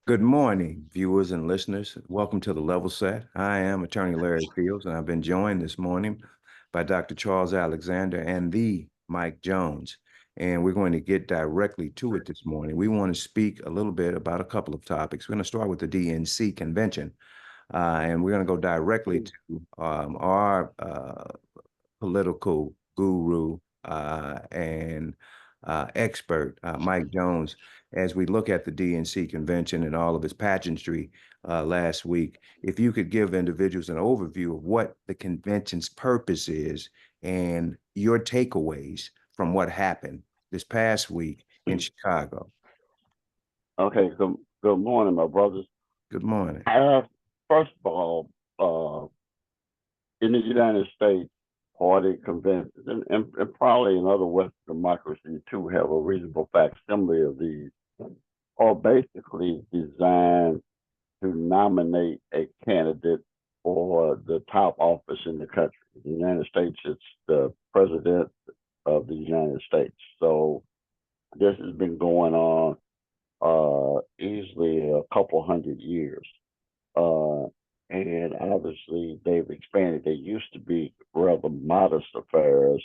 Good morning, viewers and listeners. Welcome to the Level Set. I am Attorney Larry Fields, and I've been joined this morning by Dr. Charles Alexander and the Mike Jones. And we're going to get directly to it this morning. We want to speak a little bit about a couple of topics. We're going to start with the DNC convention, and we're going to go directly to our political guru and expert, Mike Jones, as we look at the DNC convention and all of its pageantry last week. If you could give individuals an overview of what the convention's purpose is and your takeaways from what happened this past week in Chicago. Okay, good morning, my brothers. Good morning. First of all, in the United States, party conventions, and probably in other Western democracies too, have a reasonable facsimile of these, are basically designed to nominate a candidate for the top office in the country. In the United States, it's the president of the United States. So this has been going on easily a couple hundred years. And obviously they've expanded. They used to be rather modest affairs.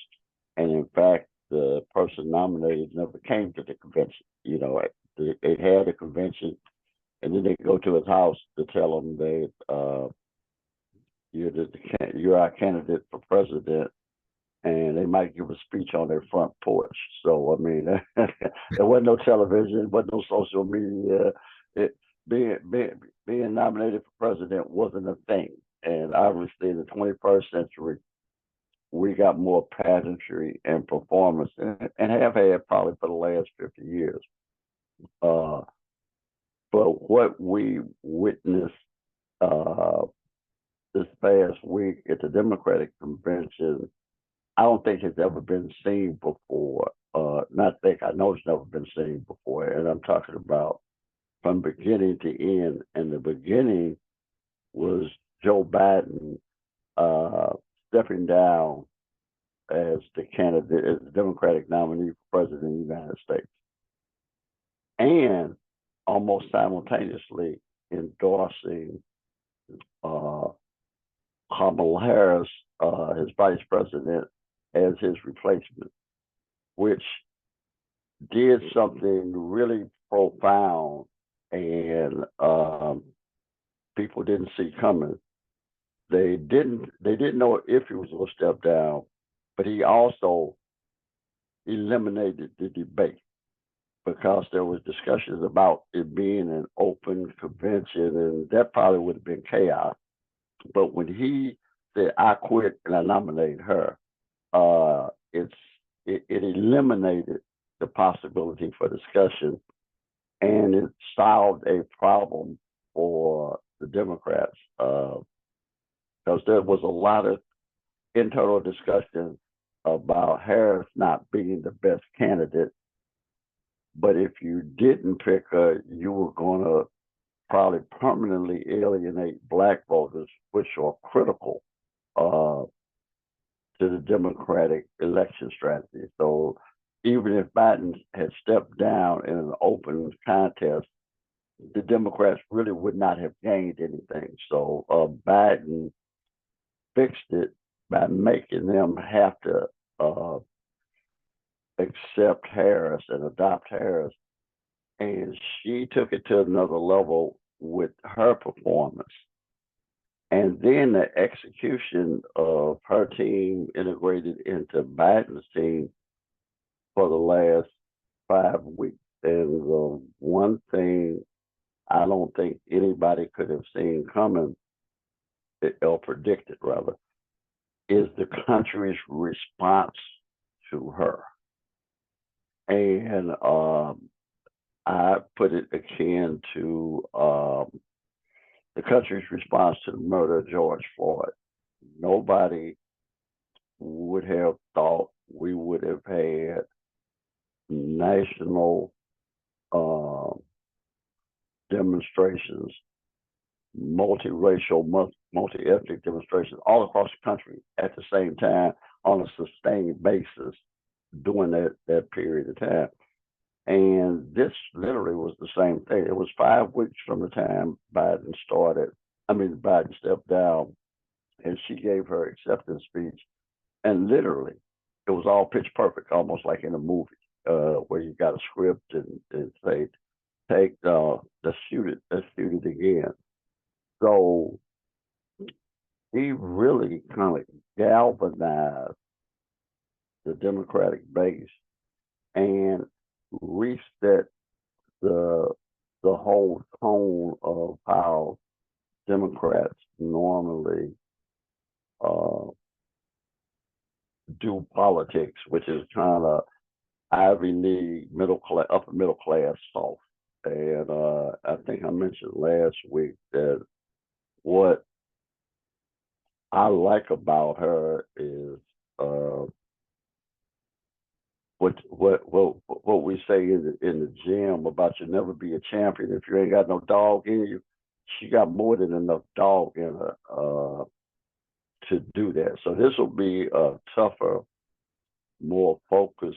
And in fact, the person nominated never came to the convention. You know, they had a convention and then they go to his house to tell him that you're our candidate for president, and they might give a speech on their front porch. So I mean, there wasn't no television, wasn't no social media. It, being nominated for president wasn't a thing. And obviously, in the 21st century, we got more pageantry and performance, and have had probably for the last 50 years. But what we witnessed this past week at the Democratic convention, I don't think it's ever been seen before. Not think, I know it's never been seen before. And I'm talking about from beginning to end. And the beginning was Joe Biden stepping down as the candidate, as the Democratic nominee for president of the United States. And almost simultaneously endorsing Kamala Harris, his vice president, as his replacement, which did something really profound and people didn't see coming. They didn't know if he was going to step down, but he also eliminated the debate because there was discussions about it being an open convention, and that probably would have been chaos. But when he said, "I quit and I nominate her," it eliminated the possibility for discussion, and it solved a problem for the Democrats because there was a lot of internal discussion about Harris not being the best candidate. But if you didn't pick her, you were going to probably permanently alienate Black voters, which are critical to the Democratic election strategy. So even if Biden had stepped down in an open contest, the Democrats really would not have gained anything. So Biden fixed it by making them have to accept Harris and adopt Harris. And she took it to another level with her performance. And then the execution of her team integrated into Biden's team for the last 5 weeks. And the one thing I don't think anybody could have seen coming, or predicted rather, is the country's response to her. And I put it akin to the country's response to the murder of George Floyd. Nobody would have thought we would have had national demonstrations, multiracial, multi-ethnic demonstrations all across the country at the same time on a sustained basis during that period of time. And this literally was the same thing. It was 5 weeks from the time Biden stepped down, and she gave her acceptance speech. And literally, it was all pitch perfect, almost like in a movie, where you got a script and say, let's shoot it again. So he really kind of galvanized the Democratic base and reset the whole tone of how Democrats normally uh, do politics, which is kind of Ivy League, upper middle class soft. And I think I mentioned last week that what I like about her is uh, what we say in the gym about you never be a champion if you ain't got no dog in you. She got more than enough dog in her to do that. So this will be a tougher, more focused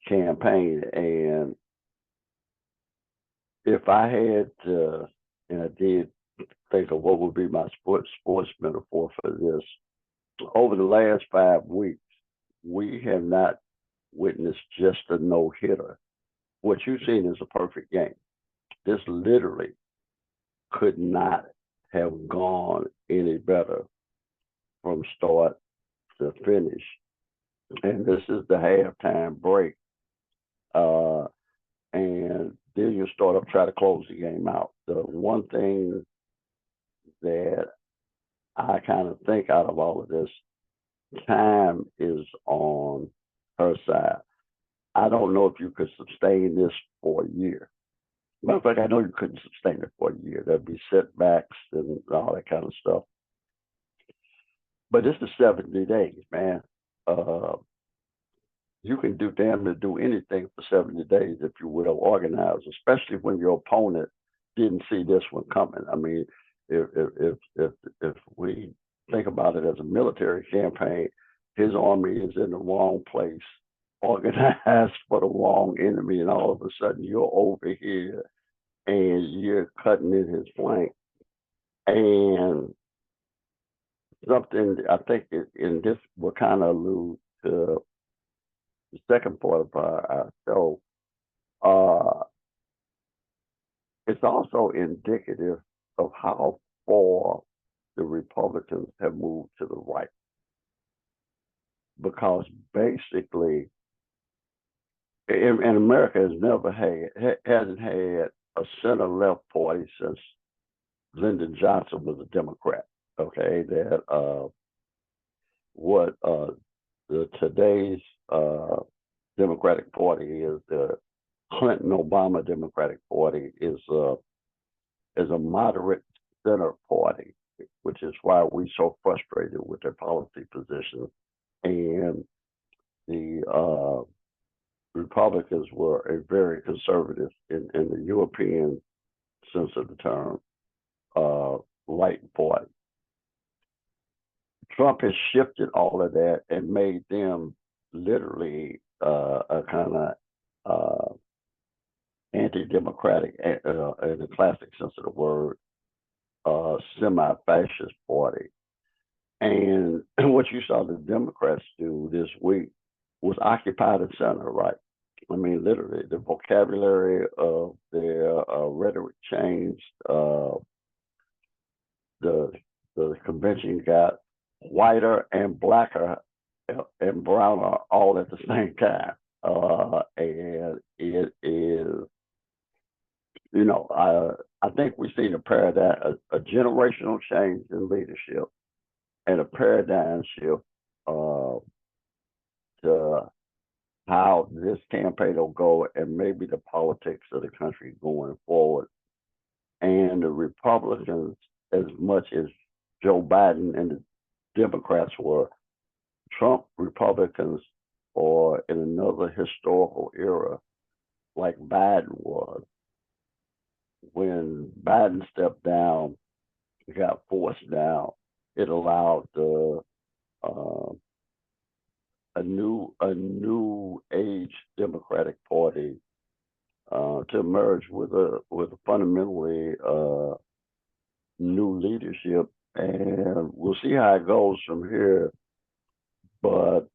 campaign. And if I had to, and I did think of what would be my sports metaphor for this, over the last 5 weeks, we have not witnessed just a no hitter. What you've seen is a perfect game. This literally could not have gone any better from start to finish. And this is the halftime break. And then you start up, try to close the game out. The one thing that I kind of think out of all of this, time is on her side. I don't know if you could sustain this for a year. Matter of fact, I know you couldn't sustain it for a year. There'd be setbacks and all that kind of stuff. But this is 70 days, man. You can do damn near do anything for 70 days if you will organize, especially when your opponent didn't see this one coming. I mean, if we think about it as a military campaign, his army is in the wrong place, organized for the wrong enemy, and all of a sudden you're over here and you're cutting in his flank. And something I think in this will kind of allude to the second part of our show. It's also indicative of how far the Republicans have moved to the right. Because basically, and America hasn't had a center left party since Lyndon Johnson was a Democrat. Okay, that what the today's Democratic Party is, the Clinton Obama Democratic Party is a moderate center party, which is why we're so frustrated with their policy positions. And the Republicans were a very conservative in the European sense of the term, right party. Trump has shifted all of that and made them literally a kind of anti-democratic, in the classic sense of the word, semi-fascist party. And what you saw the Democrats do this week was occupy the center, right? I mean, literally, the vocabulary of their rhetoric changed. The convention got whiter and blacker and browner all at the same time. And it is, I think we've seen a paradigm, a generational change in leadership and a paradigm shift to how this campaign will go and maybe the politics of the country going forward. And the Republicans, as much as Joe Biden and the Democrats were Trump Republicans, or in another historical era like Biden was, when Biden stepped down, got forced down, it allowed the a new age Democratic Party to emerge with a fundamentally new leadership, and we'll see how it goes from here. But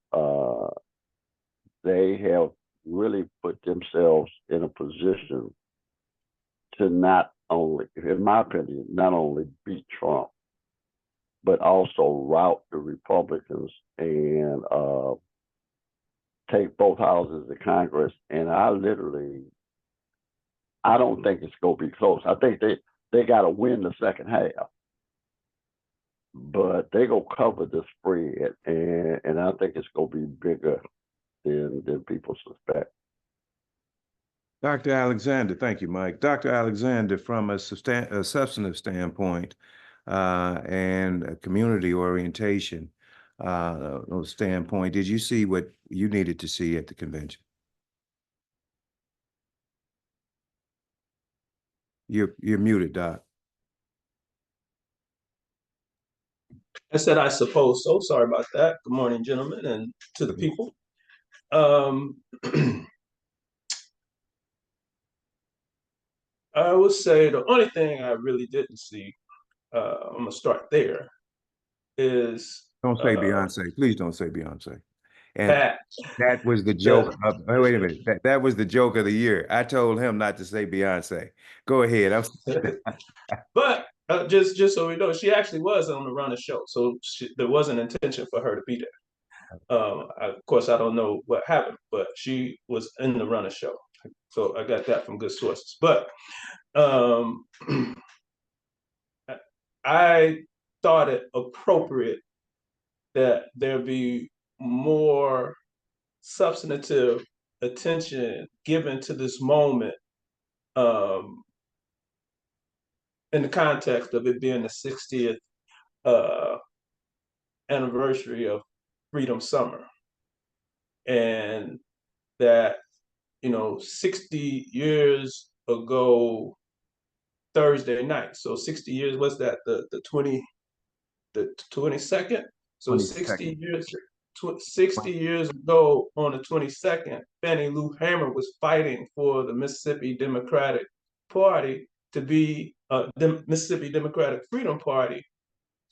they have really put themselves in a position to not only, in my opinion, not only beat Trump, but also rout the Republicans and take both houses of Congress. And I don't think it's going to be close. I think they got to win the second half, but they going to cover the spread, and I think it's going to be bigger than people suspect. Dr. Alexander, thank you, Mike. Dr. Alexander, from a substantive standpoint and a community orientation standpoint, did you see what you needed to see at the convention? You're muted, Doc. I said, I suppose so. Sorry about that. Good morning, gentlemen, and to the people. I would say the only thing I really didn't see, I'm gonna start there, is Don't say Beyonce. Please don't say Beyonce. And Pat. that was the joke of, oh, wait a minute. That was the joke of the year. I told him not to say Beyonce. Go ahead. But just so we know, she actually was on the runner show, so there was an intention for her to be there. Of course, I don't know what happened, but she was in the runner show, so I got that from good sources. But I thought it appropriate that there be more substantive attention given to this moment in the context of it being the 60th anniversary of Freedom Summer. And that, 60 years ago Thursday night. So 60 years, what's that? The 22nd? So 60 years 60 years ago on the 22nd, Fannie Lou Hamer was fighting for the Mississippi Democratic Party to be the Mississippi Democratic Freedom Party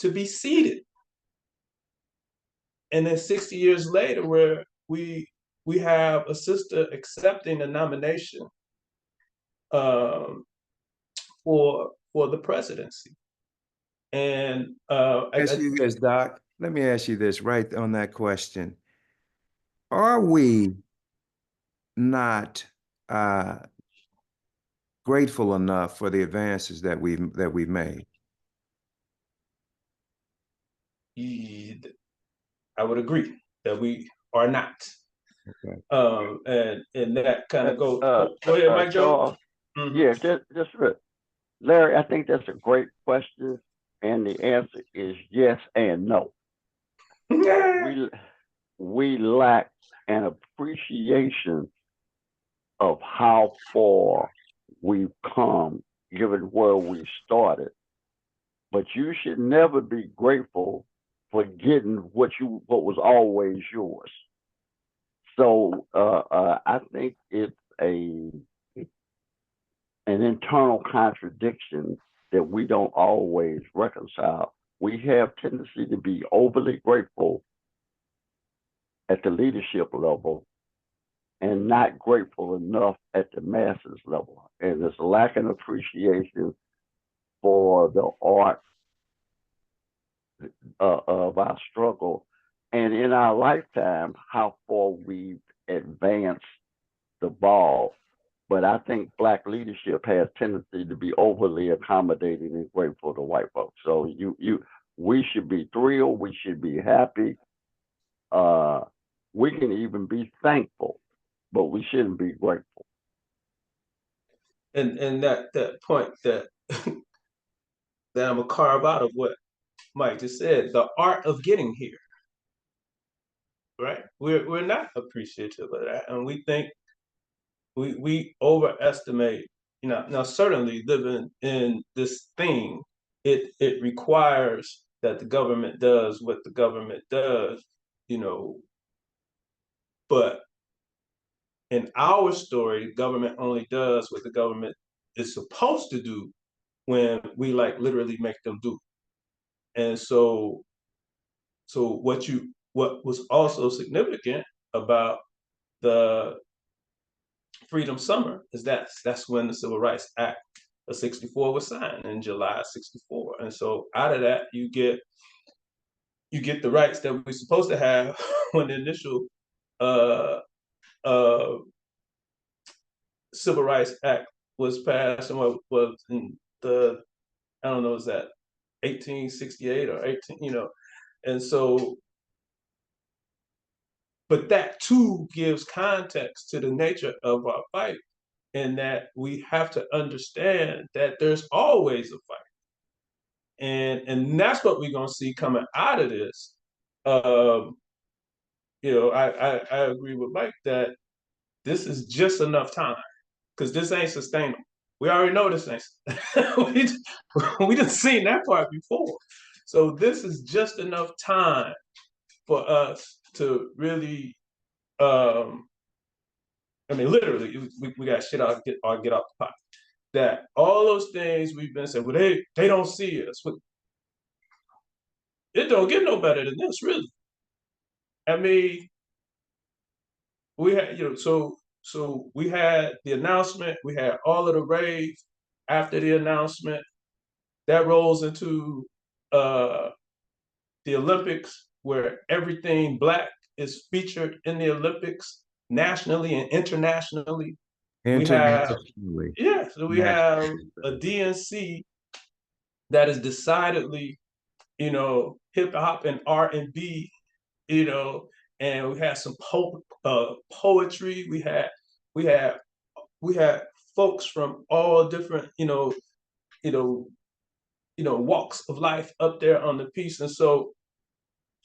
to be seated. And then 60 years later, where we have a sister accepting a nomination for the presidency. And ask you this, Doc. Let me ask you this right on that question. Are we not grateful enough for the advances that we've made? I would agree that we are not. Okay. And that kind of goes. Go ahead, Mike Jones. Yeah, just Larry, I think that's a great question, and the answer is yes and no. we lack an appreciation of how far we've come, given where we started. But you should never be grateful for getting what was always yours. So I think it's an internal contradiction that we don't always reconcile. We have tendency to be overly grateful at the leadership level and not grateful enough at the masses level. And there's a lack of appreciation for the art of our struggle, and in our lifetime, how far we've advanced the ball. But I think Black leadership has tendency to be overly accommodating and grateful to white folks. So we should be thrilled. We should be happy. We can even be thankful, but we shouldn't be grateful. And that point that that I'm gonna carve out of what Mike just said, the art of getting here. Right? We're not appreciative of that, and we think we overestimate. Now certainly living in this thing, it requires that the government does what the government does. But in our story, government only does what the government is supposed to do when we like literally make them do. And so what was also significant about the Freedom Summer is that's when the Civil Rights Act of 64 was signed in July 64. And so out of that you get the rights that we're supposed to have when the initial uh, uh, Civil Rights Act was passed, and what was in the, I don't know, is that 1868 or 18, and so, but that too gives context to the nature of our fight, in that we have to understand that there's always a fight, and that's what we're gonna see coming out of this. Um, I agree with Mike that this is just enough time, because this ain't sustainable. We already know this ain't. we just seen that part before. So this is just enough time for us to really, I mean, literally, we got shit out, get off the pot. That all those things we've been saying, well, they don't see us. It don't get no better than this, really. I mean, we had, so we had the announcement, we had all of the rave after the announcement. That rolls into the Olympics, where everything Black is featured in the Olympics nationally and internationally. We have, Internationally. yeah, so we have a DNC that is decidedly, hip hop and R&B, and we had some poetry. We had we had folks from all different, walks of life up there on the piece. And so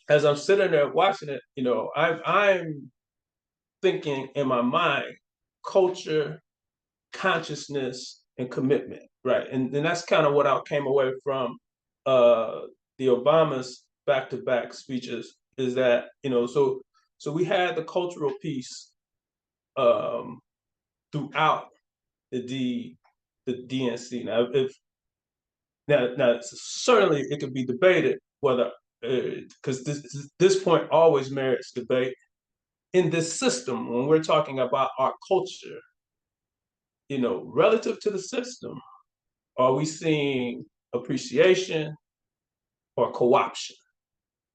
as I'm sitting there watching it, I'm thinking in my mind, culture, consciousness, and commitment, right? And that's kind of what I came away from the Obama's back-to-back speeches, is that, so we had the cultural piece throughout the DNC. Now certainly it could be debated whether, because this point always merits debate in this system when we're talking about our culture. Relative to the system, are we seeing appreciation or co-option?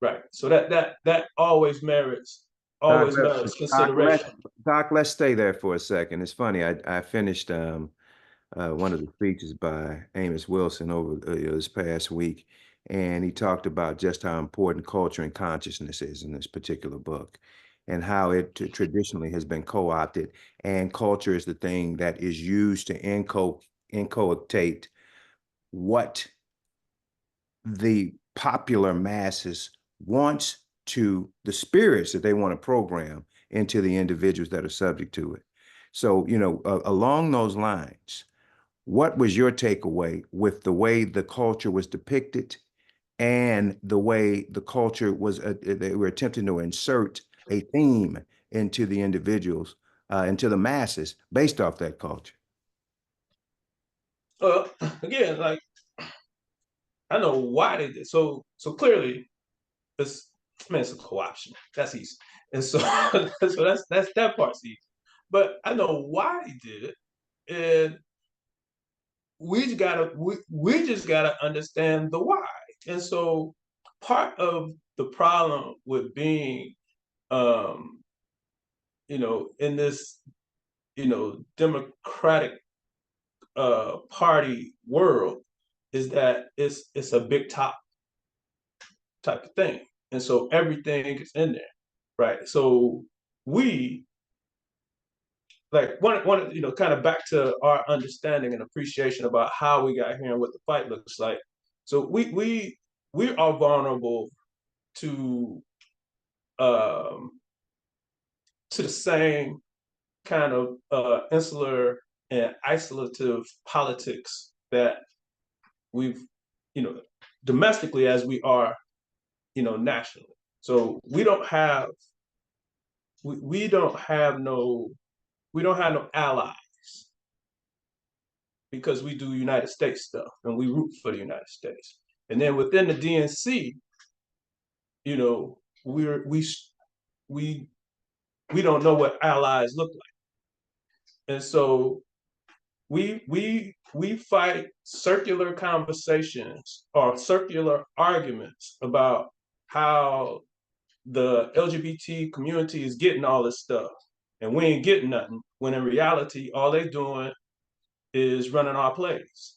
Right. So that always merits Doc, consideration. let's stay there for a second. It's funny. I finished one of the speeches by Amos Wilson over this past week, and he talked about just how important culture and consciousness is in this particular book, and how it traditionally has been co-opted, and culture is the thing that is used to inculcate what the popular masses wants to the spirits that they want to program into the individuals that are subject to it. So, along those lines, what was your takeaway with the way the culture was depicted and the way the culture was, they were attempting to insert a theme into the individuals, into the masses based off that culture? Well, again, like, I know why they did. So clearly it's a co-option. That's easy. And so so that's that part's easy. But I know why he did it. And we just gotta understand the why. And so part of the problem with being in this, democratic party world is that it's a big top type of thing. And so everything is in there, right? So we, like, one, kind of back to our understanding and appreciation about how we got here and what the fight looks like. So we are vulnerable to the same kind of insular and isolative politics that we've, domestically, as we are, nationally. So we don't have we don't have no allies because we do United States stuff and we root for the United States. And then within the DNC, you know, we don't know what allies look like. And so we fight circular conversations or circular arguments about how the LGBT community is getting all this stuff and we ain't getting nothing, when in reality all they doing is running our plays.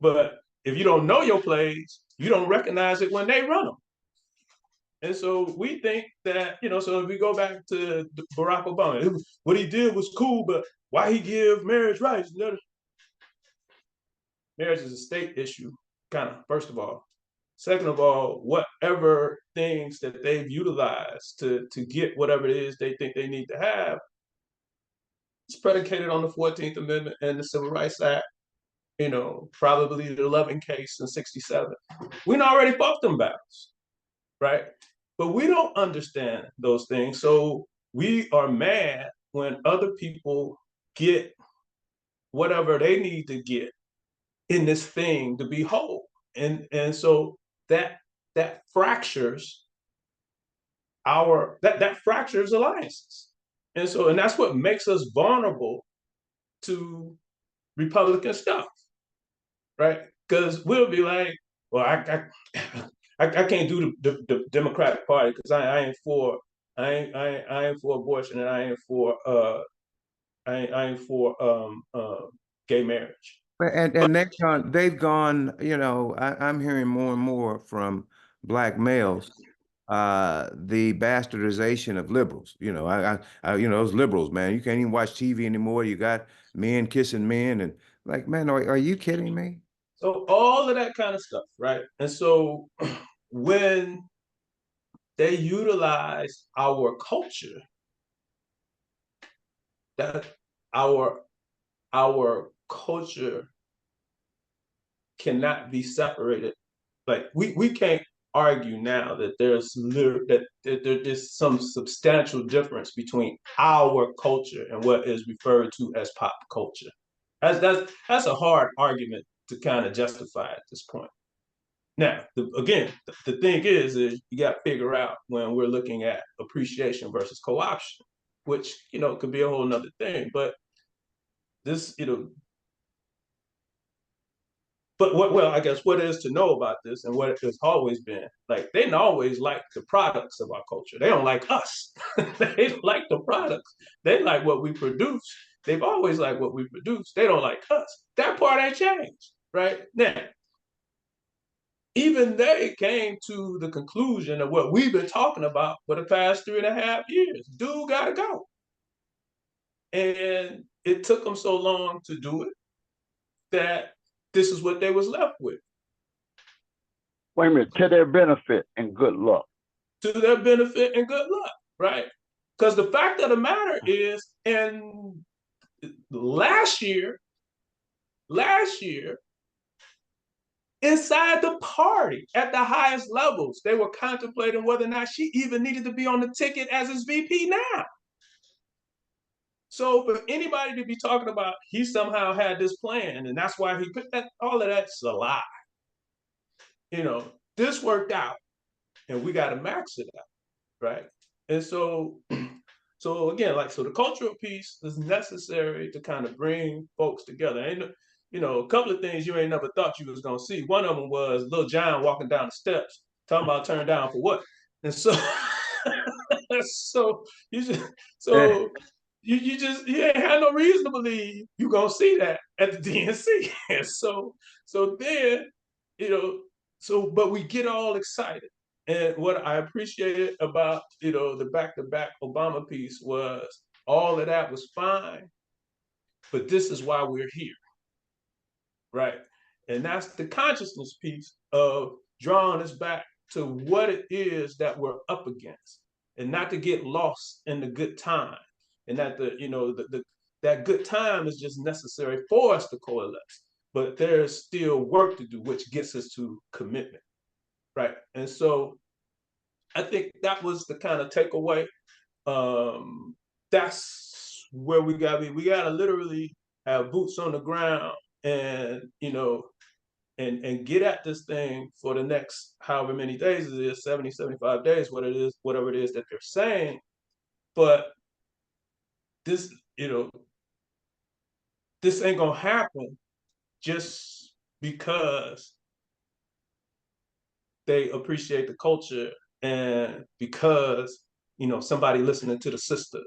But if you don't know your plays, you don't recognize it when they run them. And so we think that, you know, so if we go back to Barack Obama, what he did was cool, but why he give marriage rights? Marriage is a state issue, kind of, first of all. Second of all, whatever things that they've utilized to get whatever it is they think they need to have, it's predicated on the 14th Amendment and the Civil Rights Act, you know, probably the Loving case in 67. We already fought them battles, right? But we don't understand those things. So we are mad when other people get whatever they need to get in this thing to be whole. And so that fractures that fractures alliances. And that's what makes us vulnerable to Republican stuff, right? Because we'll be like, well, I can't do the Democratic Party because I ain't for abortion, and I ain't for gay marriage. And they've gone, you know, I'm hearing more and more from black males, the bastardization of liberals. You know, you know, those liberals, man, you can't even watch TV anymore. You got men kissing men and like, man, are you kidding me? So all of that kind of stuff, right? And so when they utilize our culture, that our culture cannot be separated. Like we can't argue now that there's some substantial difference between our culture and what is referred to as pop culture. That's a hard argument to kind of justify at this point. Now, the thing is you got to figure out when we're looking at appreciation versus co-option, which, you know, could be a whole nother thing. But this, you know, but I guess what is to know about this and what it's always been, like, they don't always like the products of our culture. They don't like us. They like the products. They like what we produce. They've always liked what we produce. They don't like us. That part ain't changed, right? Now, even they came to the conclusion of what we've been talking about for the past 3.5 years. Dude gotta go. And it took them so long to do it that this is what they was left with. Wait a minute, to their benefit and good luck. To their benefit and good luck, right? Because the fact of the matter is, in last year, inside the party at the highest levels, they were contemplating whether or not she even needed to be on the ticket as his VP now. So for anybody to be talking about he somehow had this plan and that's why he put that, all of that's a lie. You know, this worked out and we got to max it out, right? And so again, like, so the cultural piece is necessary to kind of bring folks together. And, you know, a couple of things you ain't never thought you was gonna see. One of them was Lil John walking down the steps, talking about turn down for what? And so, you ain't had no reason to believe you gonna see that at the DNC. And so then, you know, but we get all excited. And what I appreciated about, you know, the back-to-back Obama piece was all of that was fine, but this is why we're here, right? And that's the consciousness piece of drawing us back to what it is that we're up against, and not to get lost in the good time, and that that good time is just necessary for us to coalesce, but there's still work to do, which gets us to commitment. Right. And so I think that was the kind of takeaway. That's where we gotta be. We gotta literally have boots on the ground and, and get at this thing for the next however many days it is, 70, 75 days, whatever it is that they're saying. But this, this ain't gonna happen just because they appreciate the culture and because somebody listening to the sister,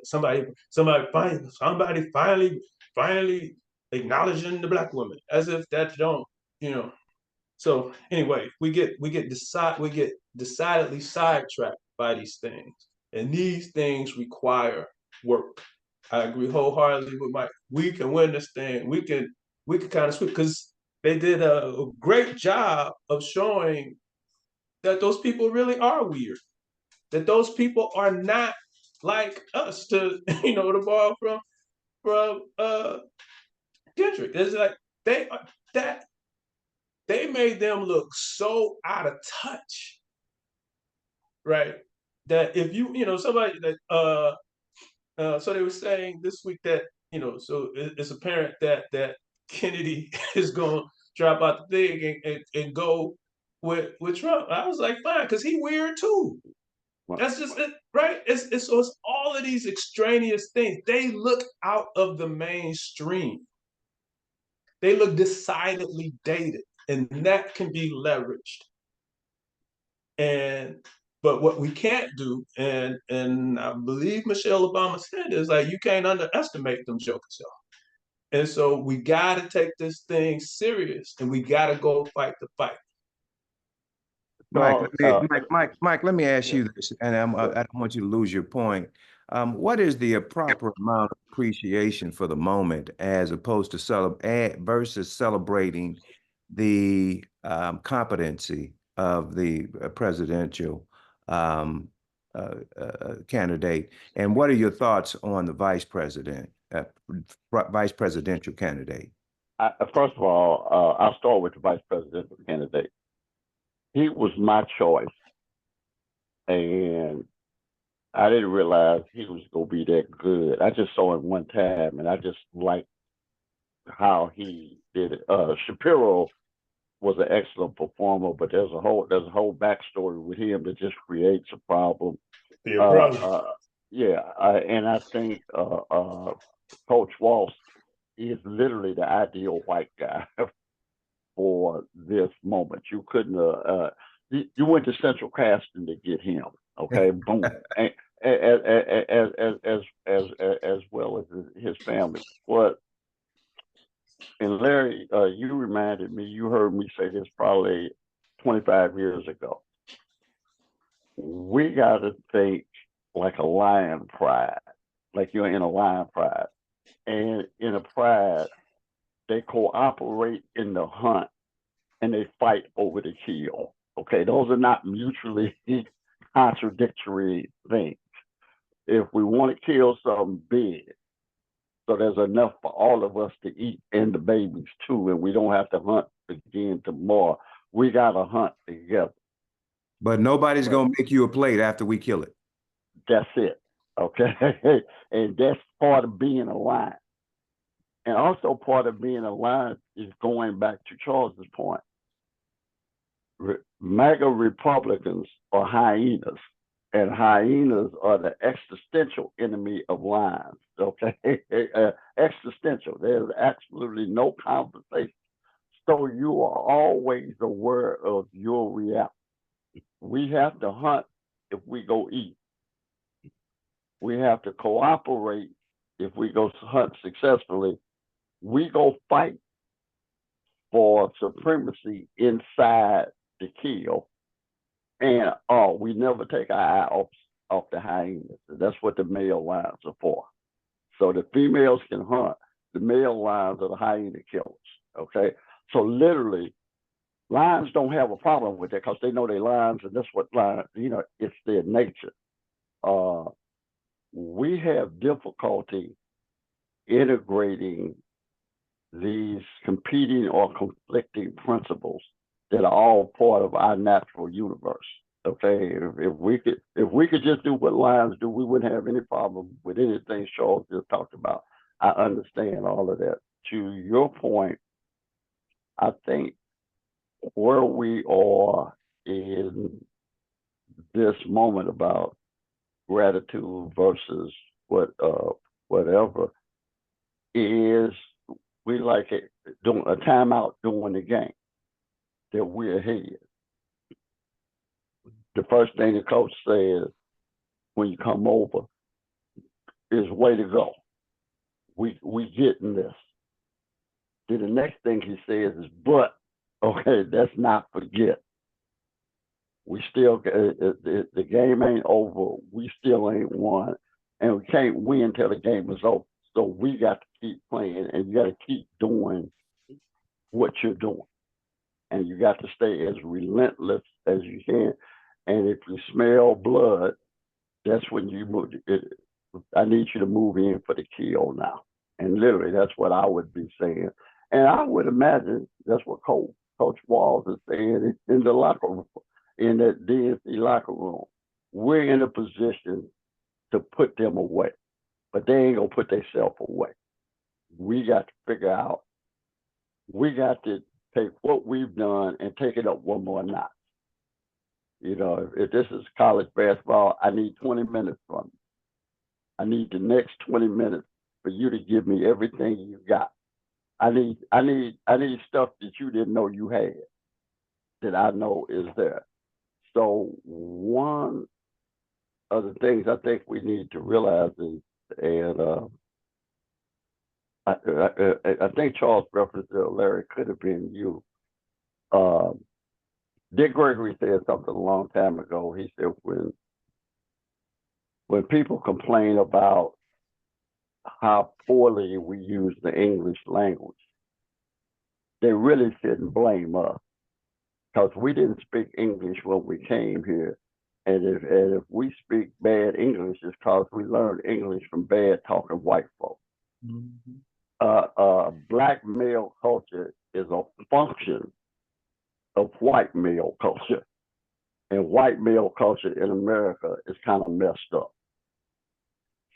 finally acknowledging the Black woman, as if that don't, you know. So anyway, we get decidedly sidetracked by these things, and these things require work. I agree wholeheartedly with Mike. We can win this thing. We can kind of sweep, because they did a great job of showing that those people really are weird. That those people are not like us, to to borrow from Kendrick. It's like they that they made them look so out of touch, right? That if somebody that so they were saying this week that so it's apparent that Kennedy is going to drop out the thing and go with Trump. I was like, fine, because he weird too. That's just it, right? So it's all of these extraneous things. They look out of the mainstream. They look decidedly dated, and that can be leveraged. But what we can't do, and I believe Michelle Obama said, is like, you can't underestimate them jokers, y'all. And so we got to take this thing serious, and we got to go fight the fight. Mike, So, Mike, let me ask yeah, you this, and I don't want you to lose your point. What is the proper amount of appreciation for the moment, as opposed to versus celebrating the competency of the presidential um, candidate? And what are your thoughts on the vice presidential candidate? first of all, I'll start with the vice presidential candidate. He was my choice, and I didn't realize he was going to be that good. I just saw him one time, and I just liked how he did it. Shapiro was an excellent performer, but there's a whole backstory with him that just creates a problem. Be a problem. Yeah, and I think Coach Walsh is literally the ideal white guy for this moment. You couldn't. You went to Central Casting to get him. Okay, boom. And, as well as his family. What? And Larry, you reminded me. You heard me say this probably 25 years ago. We got to think like a lion pride, like you're in a lion pride, and in a pride, they cooperate in the hunt and they fight over the kill. Okay, those are not mutually contradictory things. If we want to kill something big, so there's enough for all of us to eat and the babies too, and we don't have to hunt again tomorrow. We got to hunt together. But nobody's going to make you a plate after we kill it. That's it. Okay, and that's part of being alive. And also part of being alive is going back to Charles's point. MAGA Republicans are hyenas, and hyenas are the existential enemy of lions. Okay, existential. There's absolutely no conversation. So you are always aware of your reality. We have to hunt if we go eat. We have to cooperate if we go hunt successfully. We go fight for supremacy inside the kill. And we never take our eye off the hyenas. That's what the male lions are for. So the females can hunt. The male lions are the hyena killers. Okay. So literally, lions don't have a problem with that because they know they're lions, and that's what lions, it's their nature. We have difficulty integrating these competing or conflicting principles that are all part of our natural universe. Okay, if we could just do what lions do, we wouldn't have any problem with anything Charles just talked about. I understand all of that. To your point, I think where we are in this moment about gratitude versus whatever is we like it doing a timeout during the game that we're ahead. The first thing the coach says when you come over is way to go. We getting this. Then the next thing he says is, but okay, let's not forget. We still the game ain't over. We still ain't won, and we can't win till the game is over. So we got to keep playing, and you got to keep doing what you're doing, and you got to stay as relentless as you can. And if you smell blood, that's when you move. I need you to move in for the kill now. And literally, that's what I would be saying. And I would imagine that's what Coach Walls is saying in the locker room, in that DNC locker room. We're in a position to put them away, but they ain't going to put themselves away. We got to figure out, we got to take what we've done and take it up one more notch. You know, if this is college basketball, I need 20 minutes from you. I need the next 20 minutes for you to give me everything you got. I need stuff that you didn't know you had that I know is there. So one of the things I think we need to realize is, and I think Charles referenced it, Larry, could have been you. Dick Gregory said something a long time ago. He said when people complain about how poorly we use the English language, they really shouldn't blame us because we didn't speak English when we came here. And if we speak bad English, it's because we learned English from bad talking white folks. Mm-hmm. Black male culture is a function of white male culture. And white male culture in America is kind of messed up.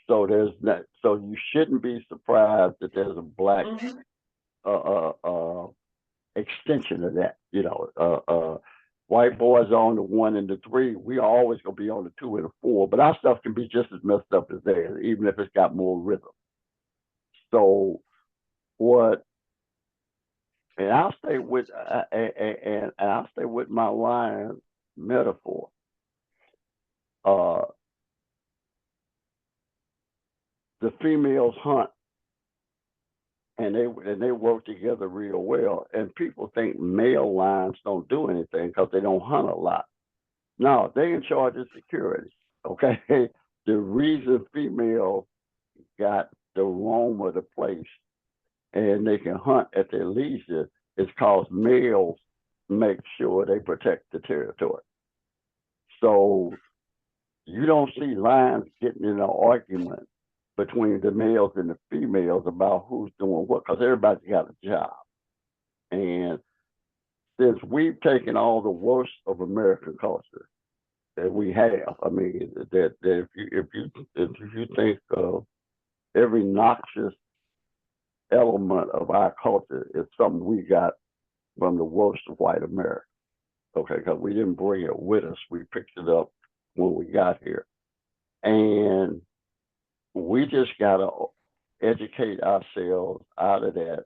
So so you shouldn't be surprised that there's a black extension of that. You know, white boys on the 1 and the 3. We are always gonna be on the 2 and the 4, but our stuff can be just as messed up as theirs, even if it's got more rhythm. So and I'll stay with and I'll stay with my lion metaphor. The females hunt, and they work together real well. And people think male lions don't do anything because they don't hunt a lot. No, they in charge of security. Okay, the reason females got the roam of the place and they can hunt at their leisure is because males make sure they protect the territory. So you don't see lions getting in an argument between the males and the females about who's doing what, because everybody's got a job. And since we've taken all the worst of American culture that we have, I mean, that if you think of every noxious element of our culture, is something we got from the worst of white America. Okay, because we didn't bring it with us, we picked it up when we got here, and we just got to educate ourselves out of that.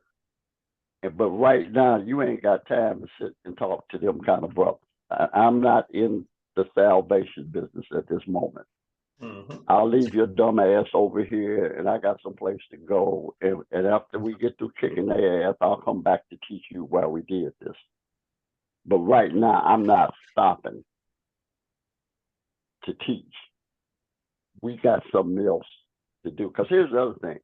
But right now, you ain't got time to sit and talk to them kind of brothers. I'm not in the salvation business at this moment. Mm-hmm. I'll leave your dumb ass over here, and I got some place to go. And after we get through kicking their ass, I'll come back to teach you why we did this. But right now, I'm not stopping to teach. We got something else to do. Because here's the other thing.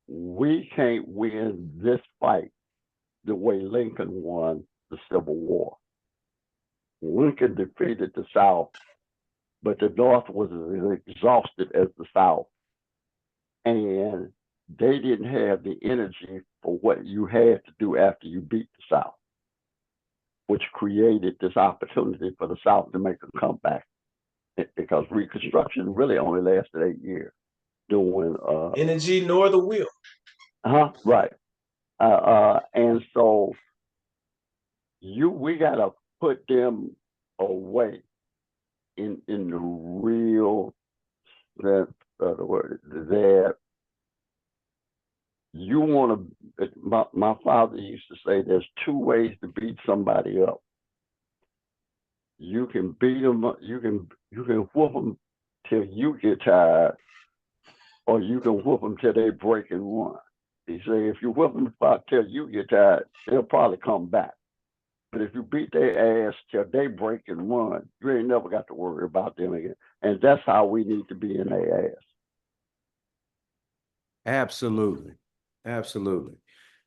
We can't win this fight the way Lincoln won the Civil War. Lincoln defeated the South, but the North was as exhausted as the South. And they didn't have the energy for what you had to do after you beat the South. which created this opportunity for the South to make a comeback, because Reconstruction really only lasted 8 years. Doing energy nor the will. Right. And so we gotta put them away in the real sense of the word. That you want to. My father used to say, "There's two ways to beat somebody up. You can beat them. You can whoop them till you get tired, or you can whoop them till they break and run." He said, "If you whoop them till you get tired, they'll probably come back. But if you beat their ass till they break and run, you ain't never got to worry about them again." And that's how we need to be in their ass. Absolutely. Absolutely.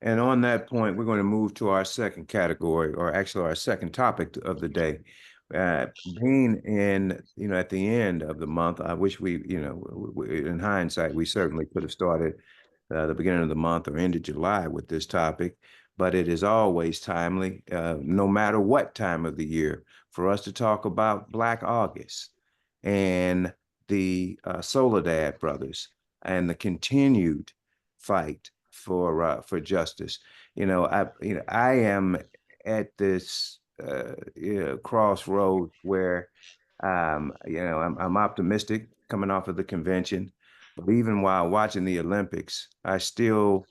And on that point, we're going to move to our second category, or actually our second topic of the day. Being in, at the end of the month, I wish we, in hindsight, we certainly could have started the beginning of the month or end of July with this topic, but it is always timely, no matter what time of the year, for us to talk about Black August and the Soledad brothers and the continued fight for justice. I am at this crossroad where I'm optimistic coming off of the convention, but even while watching the Olympics, I still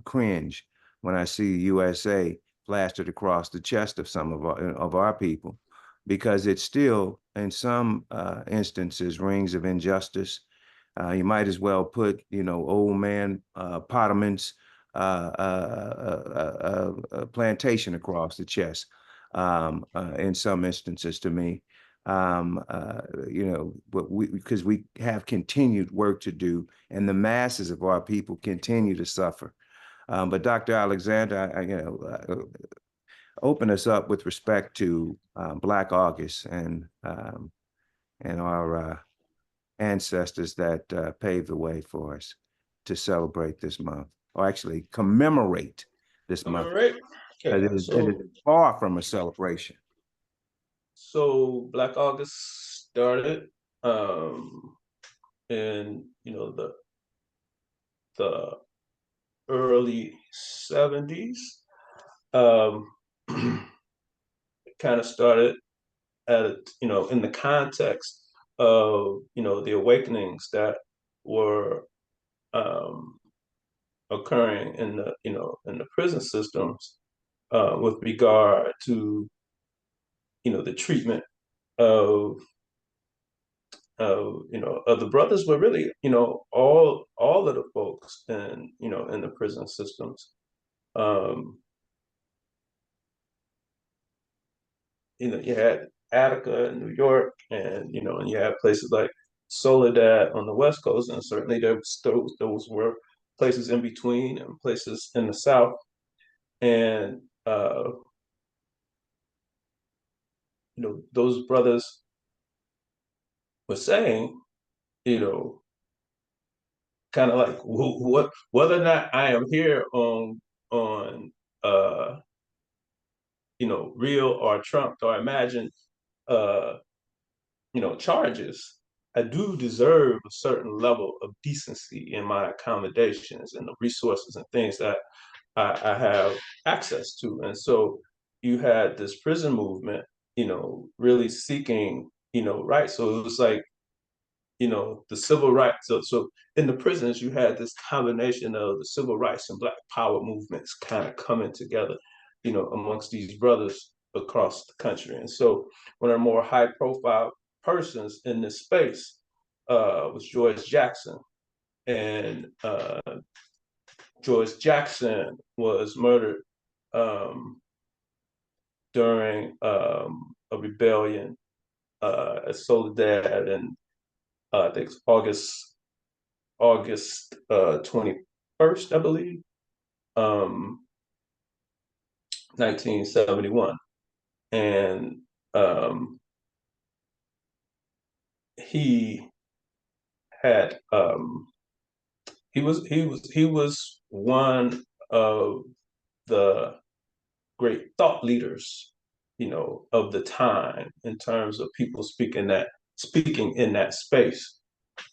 cringe when I see USA plastered across the chest of some of our people, because it still, in some instances, rings of injustice. You might as well put, old man Potterman's plantation across the chest in some instances to me. But because we have continued work to do, and the masses of our people continue to suffer. But Dr. Alexander, open us up with respect to Black August and our ancestors that paved the way for us to celebrate this month, or actually commemorate this month. All right. Okay. It is far from a celebration. So Black August started in the early 70s. It kind of started at in the context of the awakenings that were occurring in the prison systems with regard to the treatment of of the brothers, but really all of the folks in the prison systems. You had Attica in New York, and and you had places like Soledad on the West Coast, and certainly those were places in between and places in the South. And those brothers were saying, kind of like what whether or not I am here on real or trumped or imagined charges, I do deserve a certain level of decency in my accommodations and the resources and things that I have access to. And so you had this prison movement, really seeking, rights. So it was like, the civil rights. So in the prisons, you had this combination of the civil rights and Black Power movements kind of coming together, amongst these brothers across the country. And so one of the more high profile persons in this space was George Jackson. And George Jackson was murdered during a rebellion at Soledad, and I think it's August 21st, I believe, 1971. And he had he was one of the great thought leaders of the time in terms of people speaking in that space.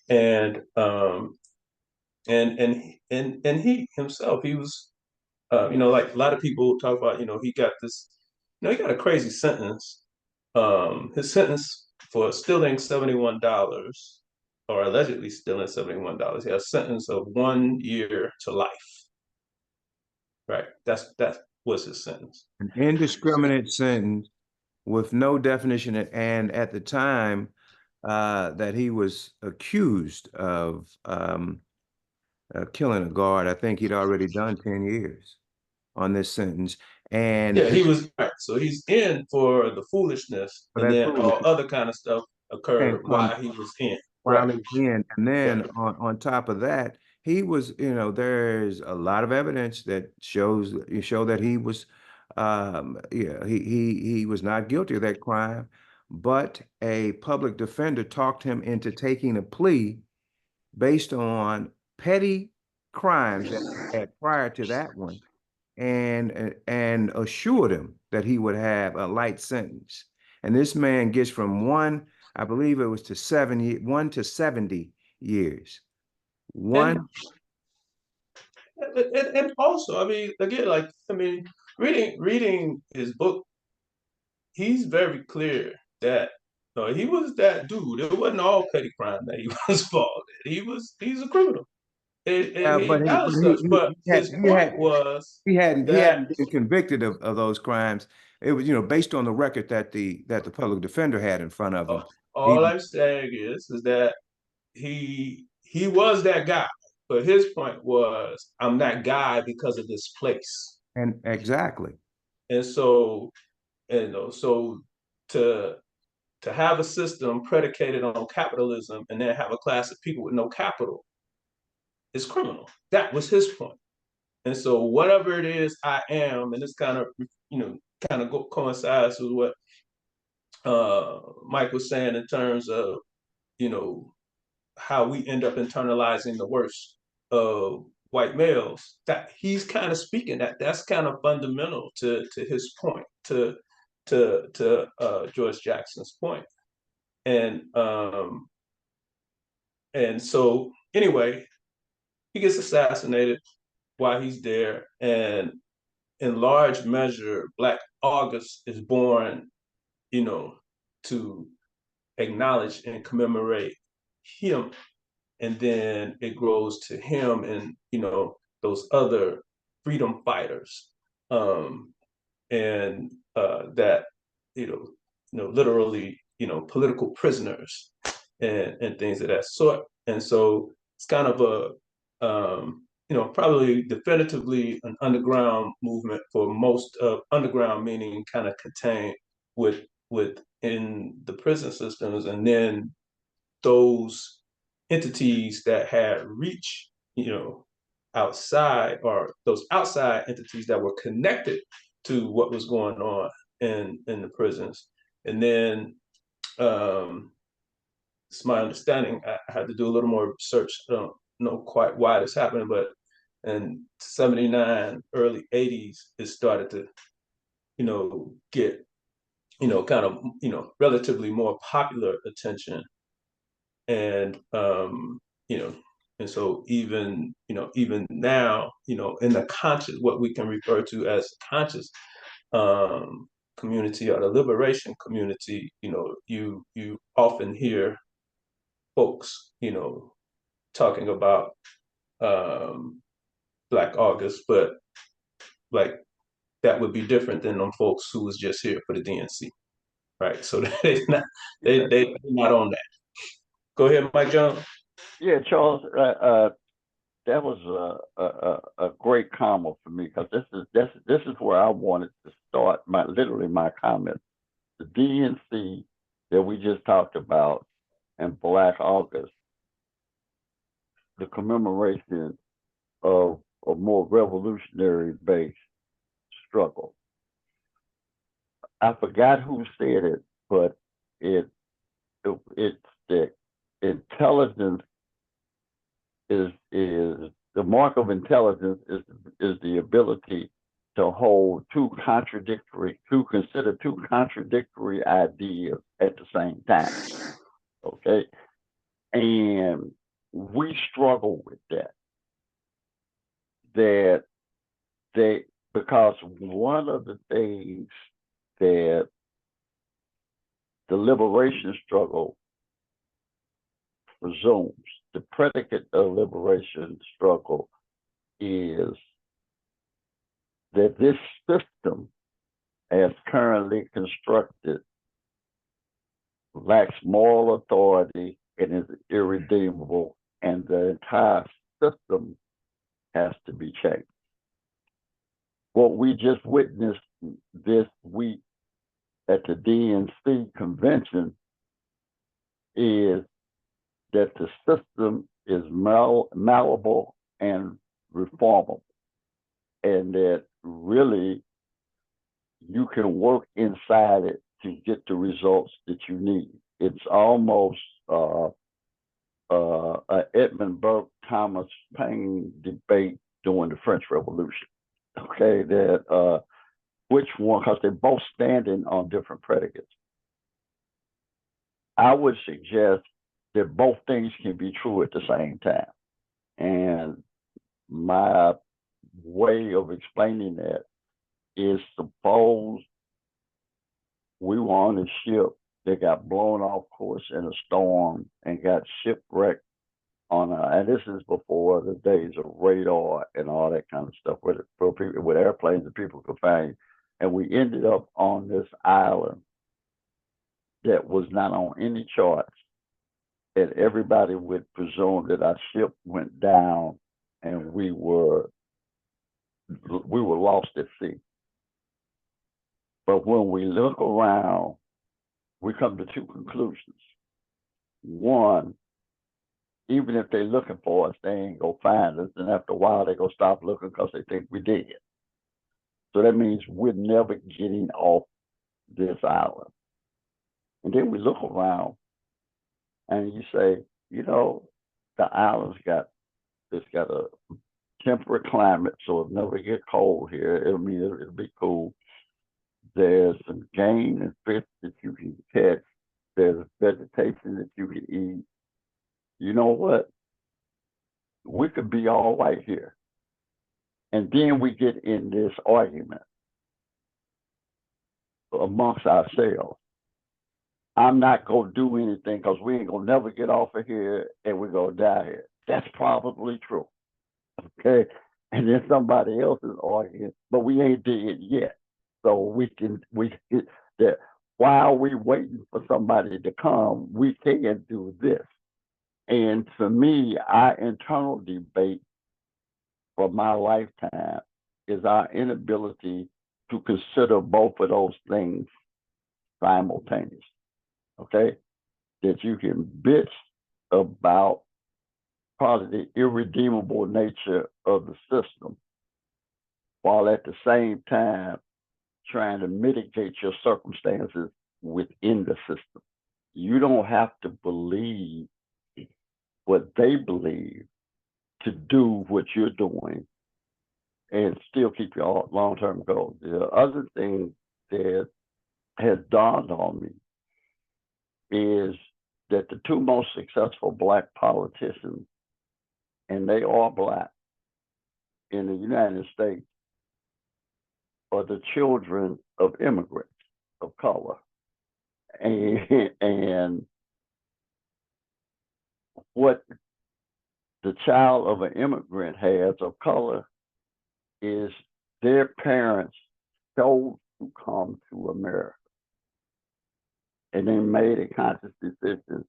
And he himself, he was, like a lot of people talk about, he got this, he got a crazy sentence. His sentence for stealing $71, or allegedly stealing $71, he had a sentence of 1 year to life. Right. That was his sentence. An indiscriminate sentence with no definition. And at the time that he was accused of killing a guard, I think he'd already done 10 years on this sentence. And yeah, he was right. So he's in for the foolishness, for and that then all foolishness other kind of stuff came occurred from while he was in. while Right. he's in. And then Right. on top of that, he was, there's a lot of evidence that show that he was, yeah, he was not guilty of that crime, but a public defender talked him into taking a plea based on petty crimes that he had prior to that one, and assured him that he would have a light sentence. And this man gets from one, I believe it was to 1 to 70 years. And One, and also, I mean, again, reading his book, he's very clear that he was that dude. It wasn't all petty crime that he was involved in. He's a criminal. And he but acknowledged such. But his point was he that hadn't been convicted of those crimes. It was, based on the record that the public defender had in front of him. all He I'm saying is that he was that guy. But his point was, I'm that guy because of this place. and exactly. And so, so to to have a system predicated on capitalism and then have a class of people with no capital is criminal. That was his point. And so whatever it is I am, and this kind of coincides with what Mike was saying in terms of how we end up internalizing the worst of white males. That he's kind of speaking that's kind of fundamental to his point, to George Jackson's point. And so anyway, he gets assassinated while he's there, and in large measure, Black August is born, to acknowledge and commemorate him, and then it grows to him and those other freedom fighters, and that literally political prisoners and things of that sort. And so it's kind of probably definitively an underground movement for most of underground, meaning kind of contained within the prison systems, and then those entities that had reach, outside, or those outside entities that were connected to what was going on in the prisons. And then it's my understanding, I had to do a little more research. I don't know quite why this happened, but in 79, early 80s, it started to, get, kind of, relatively more popular attention. And, and so even now, in the conscious, what we can refer to as conscious community, or the liberation community, you often hear folks, talking about Black August, but like that would be different than them folks who was just here for the DNC, right? So they're not on that. Go ahead, Mike Jones. Yeah, Charles, that was a great comment for me, because this is where I wanted to start my comment. The DNC that we just talked about and Black August, the commemoration of a more revolutionary based struggle. I forgot who said it, but it's the intelligence is the mark of intelligence is the ability to hold to consider two contradictory ideas at the same time. Okay. And we struggle with that. Because one of the things that the liberation struggle presumes, the predicate of liberation struggle is that this system, as currently constructed, lacks moral authority and is irredeemable, and the entire system has to be changed. What we just witnessed this week at the DNC convention is that the system is malleable and reformable, and that really you can work inside it to get the results that you need. It's almost Edmund Burke, Thomas Paine debate during the French Revolution. Okay, that which one, because they're both standing on different predicates. I would suggest that both things can be true at the same time. And my way of explaining that is, suppose we were on a ship that got blown off course in a storm and got shipwrecked and this is before the days of radar and all that kind of stuff, with airplanes that people could find. And we ended up on this island that was not on any charts, and everybody would presume that our ship went down and we were lost at sea. But when we look around, we come to two conclusions. One, even if they're looking for us, they ain't gonna find us, and after a while they're gonna stop looking because they think we did. So that means we're never getting off this island. And then we look around and you say, the island's got a temperate climate, so it'll never get cold here. It'll be cool. There's some game and fish that you can catch. There's vegetation that you can eat. You know what? We could be all right here. And then we get in this argument amongst ourselves. I'm not going to do anything because we ain't going to never get off of here and we're going to die here. That's probably true. Okay. And then somebody else is arguing, but we ain't dead yet. So we can that while we waiting for somebody to come, we can do this. And for me, our internal debate for my lifetime is our inability to consider both of those things simultaneously. Okay? That you can bitch about probably the irredeemable nature of the system, while at the same time trying to mitigate your circumstances within the system. You don't have to believe what they believe to do what you're doing and still keep your long-term goals. The other thing that has dawned on me is that the two most successful Black politicians, and they are Black, in the United States, are the children of immigrants of color. And what the child of an immigrant has of color is their parents chose to come to America. And they made a conscious decision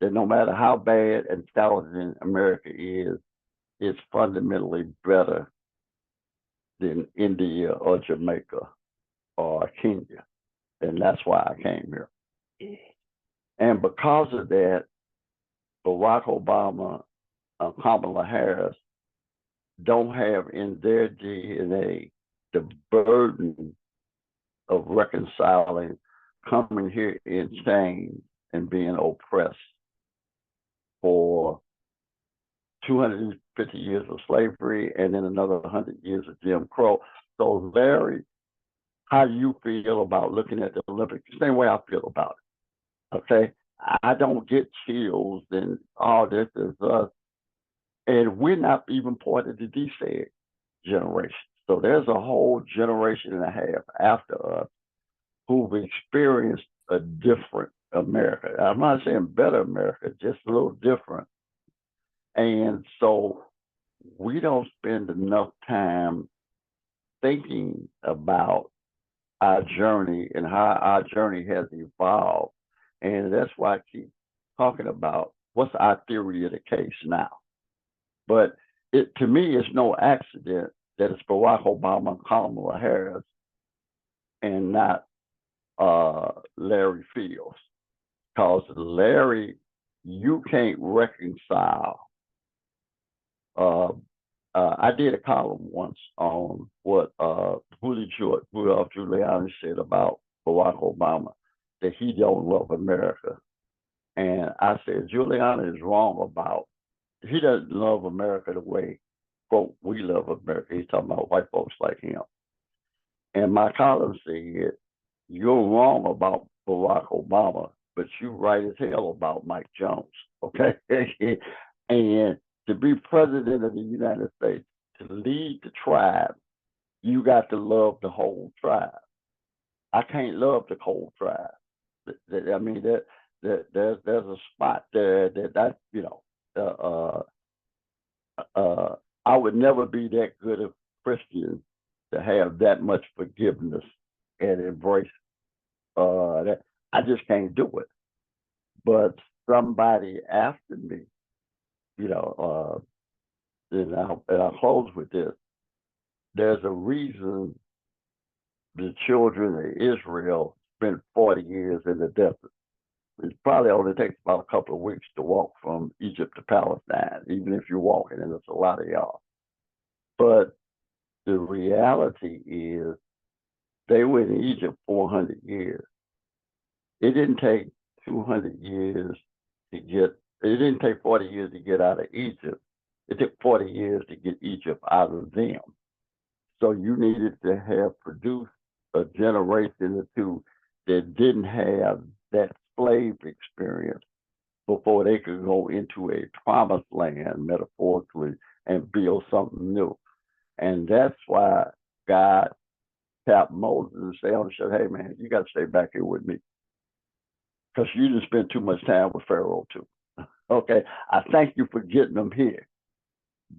that no matter how bad and challenging America is, it's fundamentally better than India or Jamaica or Kenya. And that's why I came here. And because of that, Barack Obama and Kamala Harris don't have in their DNA the burden of reconciling coming here in chains and being oppressed for 250 years of slavery and then another 100 years of Jim Crow. So Larry, how do you feel about looking at the Olympics? The same way I feel about it. Okay. I don't get chills and all this is us. And we're not even part of the DSEG generation. So there's a whole generation and a half after us who've experienced a different America. I'm not saying better America, just a little different. And so we don't spend enough time thinking about our journey and how our journey has evolved. And that's why I keep talking about what's our theory of the case now. But to me, it's no accident that it's Barack Obama and Kamala Harris and not Larry Fields. Because Larry, you can't reconcile. I did a column once on what Rudolph Giuliani said about Barack Obama, that he don't love America. And I said, Giuliani is wrong about, he doesn't love America the way, quote, we love America. He's talking about white folks like him. And my column said, you're wrong about Barack Obama, but you're right as hell about Mike Jones, okay? And to be president of the United States, to lead the tribe, you got to love the whole tribe. I can't love the whole tribe. I mean, there's a spot there that you know, I would never be that good a Christian to have that much forgiveness and embrace that. I just can't do it. But somebody after me, you know, and I'll close with this. There's a reason the children of Israel spent 40 years in the desert. It probably only takes about a couple of weeks to walk from Egypt to Palestine, even if you're walking, and it's a lot of y'all. But the reality is they were in Egypt 400 years. It didn't take 200 years to get, it didn't take 40 years to get out of Egypt. It took 40 years to get Egypt out of them. So you needed to have produced a generation or two that didn't have that slave experience before they could go into a promised land, metaphorically, and build something new. And that's why God tapped Moses and said, hey, man, you got to stay back here with me, because you didn't spend too much time with Pharaoh, too. Okay, I thank you for getting them here.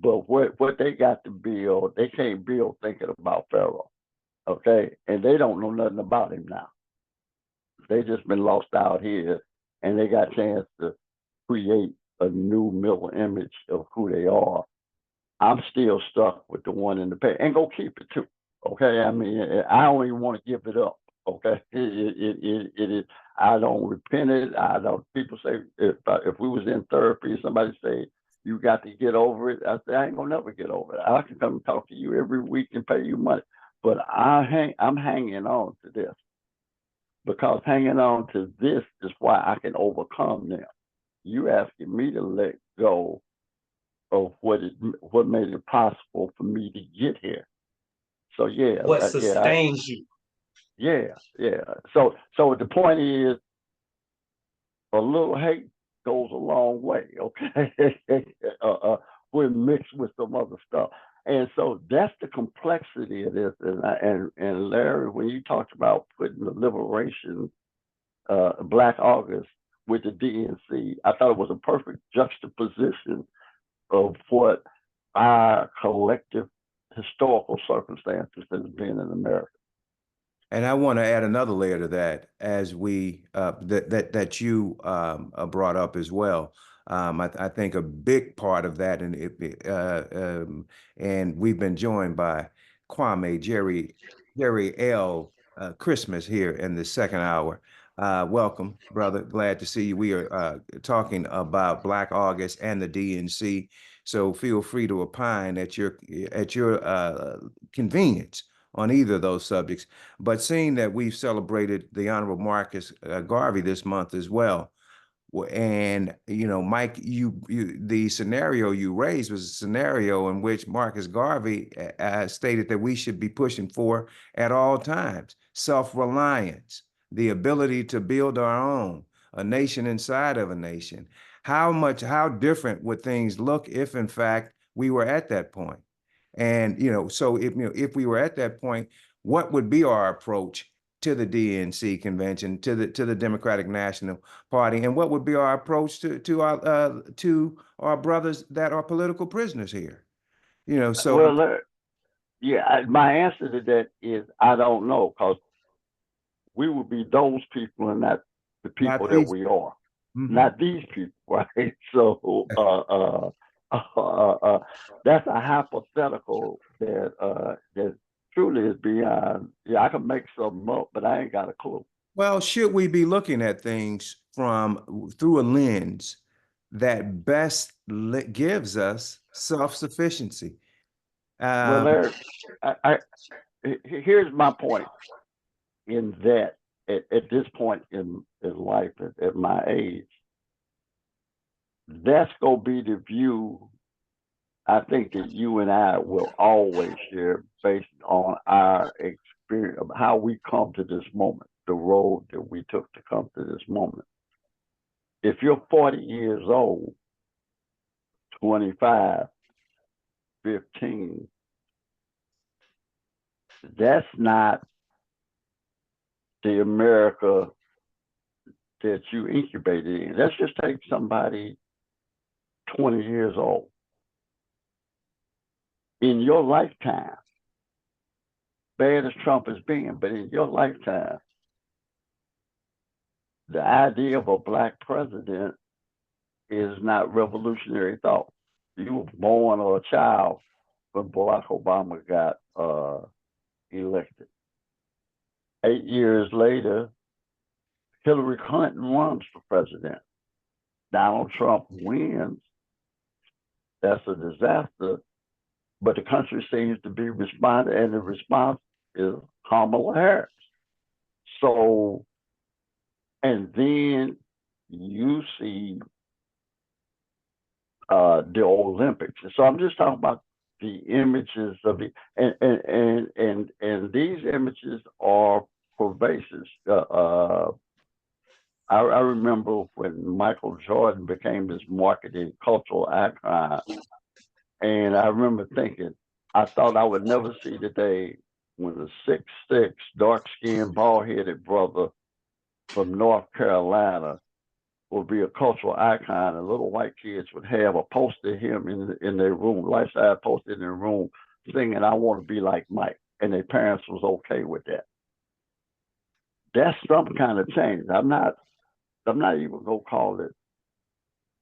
But what they got to build, they can't build thinking about Pharaoh, okay? And they don't know nothing about him now. They just been lost out here, and they got a chance to create a new middle image of who they are. I'm still stuck with the one in the past, and go keep it too, okay? I mean, I don't even want to give it up, okay? It is. I don't repent it. I don't. People say if we was in therapy, somebody say, you got to get over it. I say, I ain't gonna never get over it. I can come and talk to you every week and pay you money. But I'm hanging on to this, because hanging on to this is why I can overcome them. You asking me to let go of what made it possible for me to get here. So yeah. What sustains you? Yeah. So the point is, a little hate goes a long way, okay? When mixed with some other stuff. And so that's the complexity of this. And Larry, when you talked about putting the liberation, Black August with the DNC, I thought it was a perfect juxtaposition of what our collective historical circumstances has been in America. And I want to add another layer to that, as we that you brought up as well. I think a big part of that, and we've been joined by Kwame, Jerryl, Christmas here in the second hour. Welcome, brother. Glad to see you. We are talking about Black August and the DNC. So feel free to opine at your convenience on either of those subjects. But seeing that we've celebrated the Honorable Marcus Garvey this month as well, And Mike, the scenario you raised was a scenario in which Marcus Garvey stated that we should be pushing for at all times: self-reliance, the ability to build our own, a nation inside of a nation. How different would things look if, in fact, we were at that point? And so if we were at that point, what would be our approach to the DNC convention, to the Democratic National Party, and what would be our approach to our brothers that are political prisoners here? So Well, yeah, my answer to that is I don't know, because we would be those people and not the people not that these. we are, Mhm. not these people, right? So that's a hypothetical that truly is beyond. Yeah, I can make something up, but I ain't got a clue. Well, should we be looking at things through a lens that best gives us self-sufficiency? Well, Um, there, here's my point in that at this point in life, at my age, that's gonna be the view I think that you and I will always share based on our experience of how we come to this moment, the road that we took to come to this moment. If you're 40 years old, 25, 15, that's not the America that you incubated in. Let's just take somebody 20 years old. In your lifetime, bad as Trump has been, but in your lifetime, the idea of a black president is not revolutionary thought. You were born or a child when Barack Obama got elected. 8 years later, Hillary Clinton runs for president. Donald Trump wins. That's a disaster. But the country seems to be responding, and the response is Kamala Harris. So, and then you see the Olympics. So I'm just talking about the images of the and these images are pervasive. I remember when Michael Jordan became this marketing cultural icon, and I remember thinking, I thought I would never see the day when a 6'6", dark-skinned, bald-headed brother from North Carolina would be a cultural icon, and little white kids would have a poster of him in their room, life-size poster in their room, singing "I Want to Be Like Mike," and their parents was okay with that. That's some kind of change. I'm not even gonna call it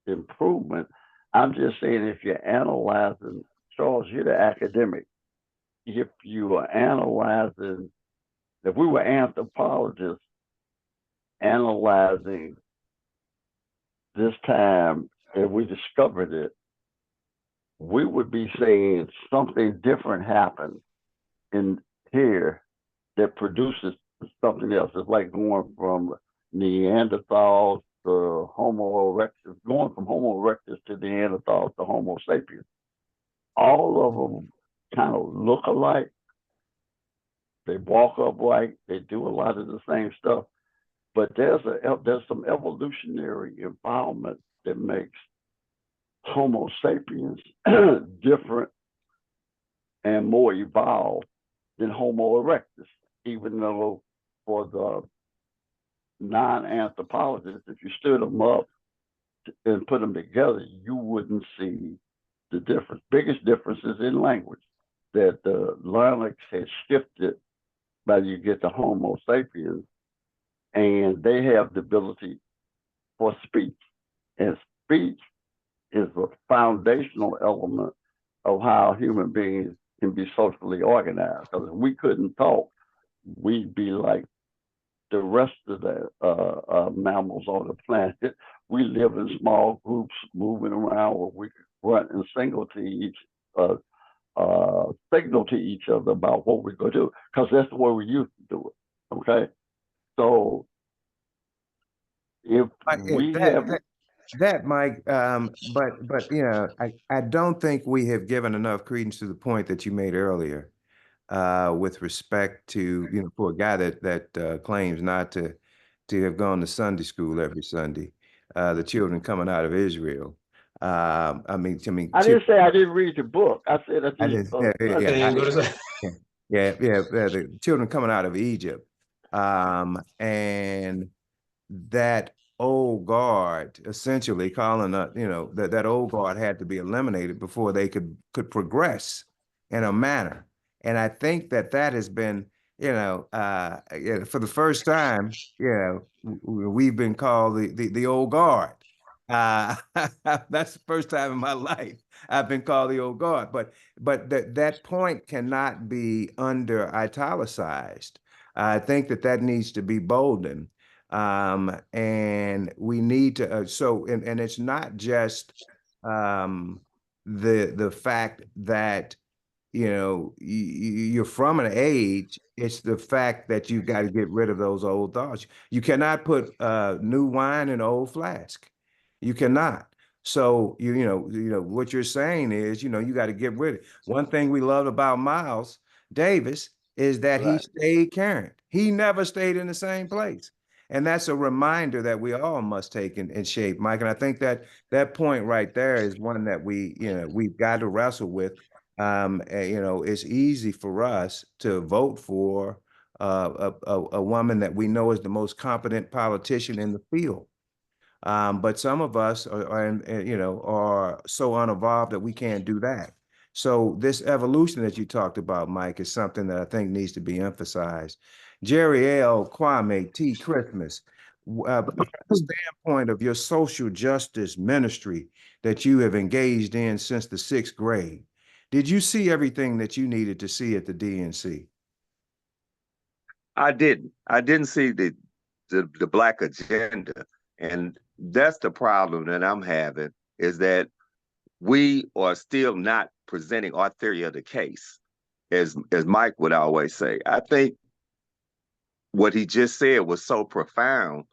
improvement. I'm just saying, if you're analyzing, Charles, you're the academic. If you are analyzing, if we were anthropologists analyzing this time and we discovered it, we would be saying something different happened in here that produces something else. It's like going from Neanderthals to Homo erectus, going from Homo erectus to Neanderthals to Homo sapiens. All of them kind of look alike. They walk upright. They do a lot of the same stuff. But there's some evolutionary involvement that makes Homo sapiens different and more evolved than Homo erectus, even though for the non-anthropologists, if you stood them up and put them together, you wouldn't see the difference. Biggest differences in language, that the larynx has shifted by you get the Homo sapiens, and they have the ability for speech. And speech is a foundational element of how human beings can be socially organized. Because if we couldn't talk, we'd be like the rest of the mammals on the planet. We live in small groups moving around where we could run and signal to each other about what we're going to do, because that's the way we used to do it. Okay, so if If we have, that, Mike, but I don't think we have given enough credence to the point that you made earlier, with respect to, for a guy that claims not to have gone to Sunday school every Sunday, the children coming out of Israel. I didn't say I didn't read the book. I said I I did didn't, yeah, yeah, yeah, And go to say, yeah, the children coming out of Egypt, and that old guard essentially calling that old guard had to be eliminated before they could progress in a manner. And I think that has been, for the first time, we've been called the old guard. That's the first time in my life I've been called the old guard. But that point cannot be under italicized. I think that needs to be boldened. And we need to, and it's not just the fact that you're from an age. It's the fact that you got to get rid of those old thoughts. You cannot put new wine in an old flask. You cannot. So what you're saying is, you got to get rid of it. One thing we love about Miles Davis is that he right. stayed current. He never stayed in the same place. And that's a reminder that we all must take in shape, Mike. And I think that point right there is one that we've got to wrestle with. It's easy for us to vote for a woman that we know is the most competent politician in the field. But some of us are so unevolved that we can't do that. So this evolution that you talked about, Mike, is something that I think needs to be emphasized. Jerryl, Kwame, T. Christmas, from the standpoint of your social justice ministry that you have engaged in since the 6th grade, did you see everything that you needed to see at the DNC? I didn't. I didn't see the black agenda, and that's the problem that I'm having, is that we are still not presenting our theory of the case, as Mike would always say. I think what he just said was so profound,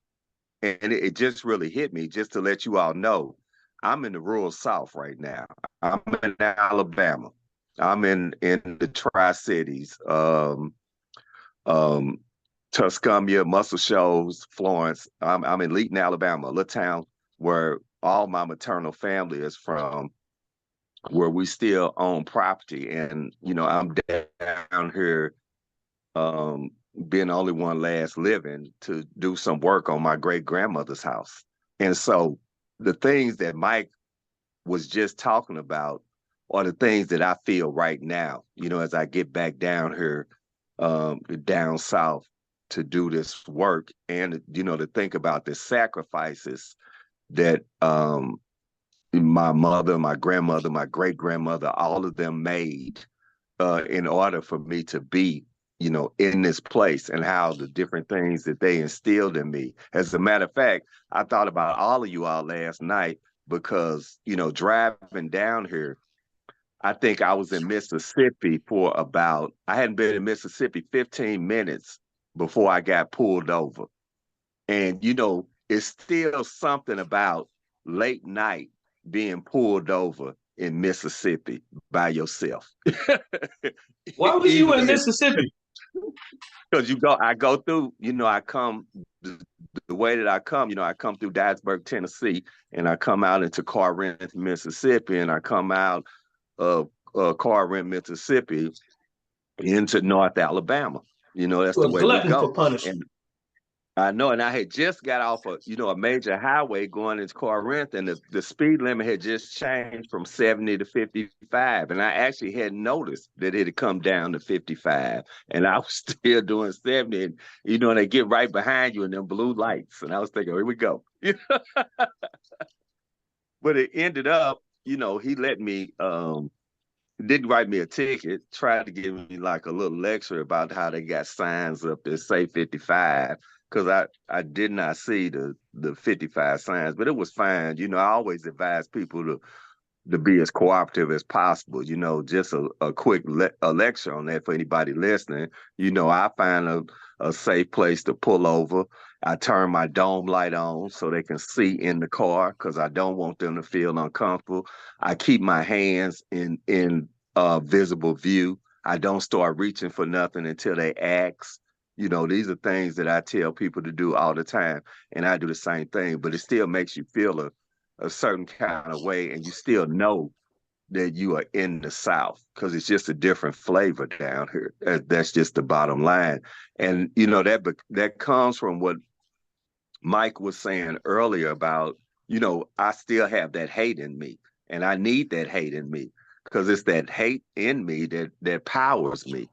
and it just really hit me. Just to let you all know, I'm in the rural South right now. I'm in Alabama. I'm in the Tri-Cities. Um, Tuscumbia, Muscle Shoals, Florence. I'm in Leeton, Alabama, a little town where all my maternal family is from, where we still own property. And, I'm down here being the only one last living to do some work on my great grandmother's house. And so the things that Mike was just talking about are the things that I feel right now, as I get back down here, down south, to do this work, and to think about the sacrifices that my mother, my grandmother, my great grandmother, all of them made in order for me to be in this place, and how the different things that they instilled in me. As a matter of fact, I thought about all of you all last night, because driving down here, I think I was in Mississippi I hadn't been in Mississippi 15 minutes before I got pulled over. And, it's still something about late night being pulled over in Mississippi by yourself. why was you in Mississippi? Because I go through, I come the way that I come, I come through Dyersburg, Tennessee, and I come out into Corinth, Mississippi, and I come out of Corinth, Mississippi into North Alabama. That's the A way we glutton for go. punishment. And I know, and I had just got off a major highway going into Corinth, and the speed limit had just changed from 70 to 55. And I actually hadn't noticed that it had come down to 55. And I was still doing 70. And, they get right behind you in them blue lights. And I was thinking, here we go. But it ended up, he let me, didn't write me a ticket, tried to give me like a little lecture about how they got signs up that say 55. Because I did not see the 55 signs, but it was fine. I always advise people to to be as cooperative as possible. Just a quick lecture on that for anybody listening. I find a safe place to pull over. I turn my dome light on so they can see in the car because I don't want them to feel uncomfortable. I keep my hands in visible view. I don't start reaching for nothing until they ask. These are things that I tell people to do all the time, and I do the same thing. But it still makes you feel a certain kind of way, and you still know that you are in the South because it's just a different flavor down here. That's just the bottom line. And that comes from what Mike was saying earlier about, I still have that hate in me, and I need that hate in me because it's that hate in me that powers me.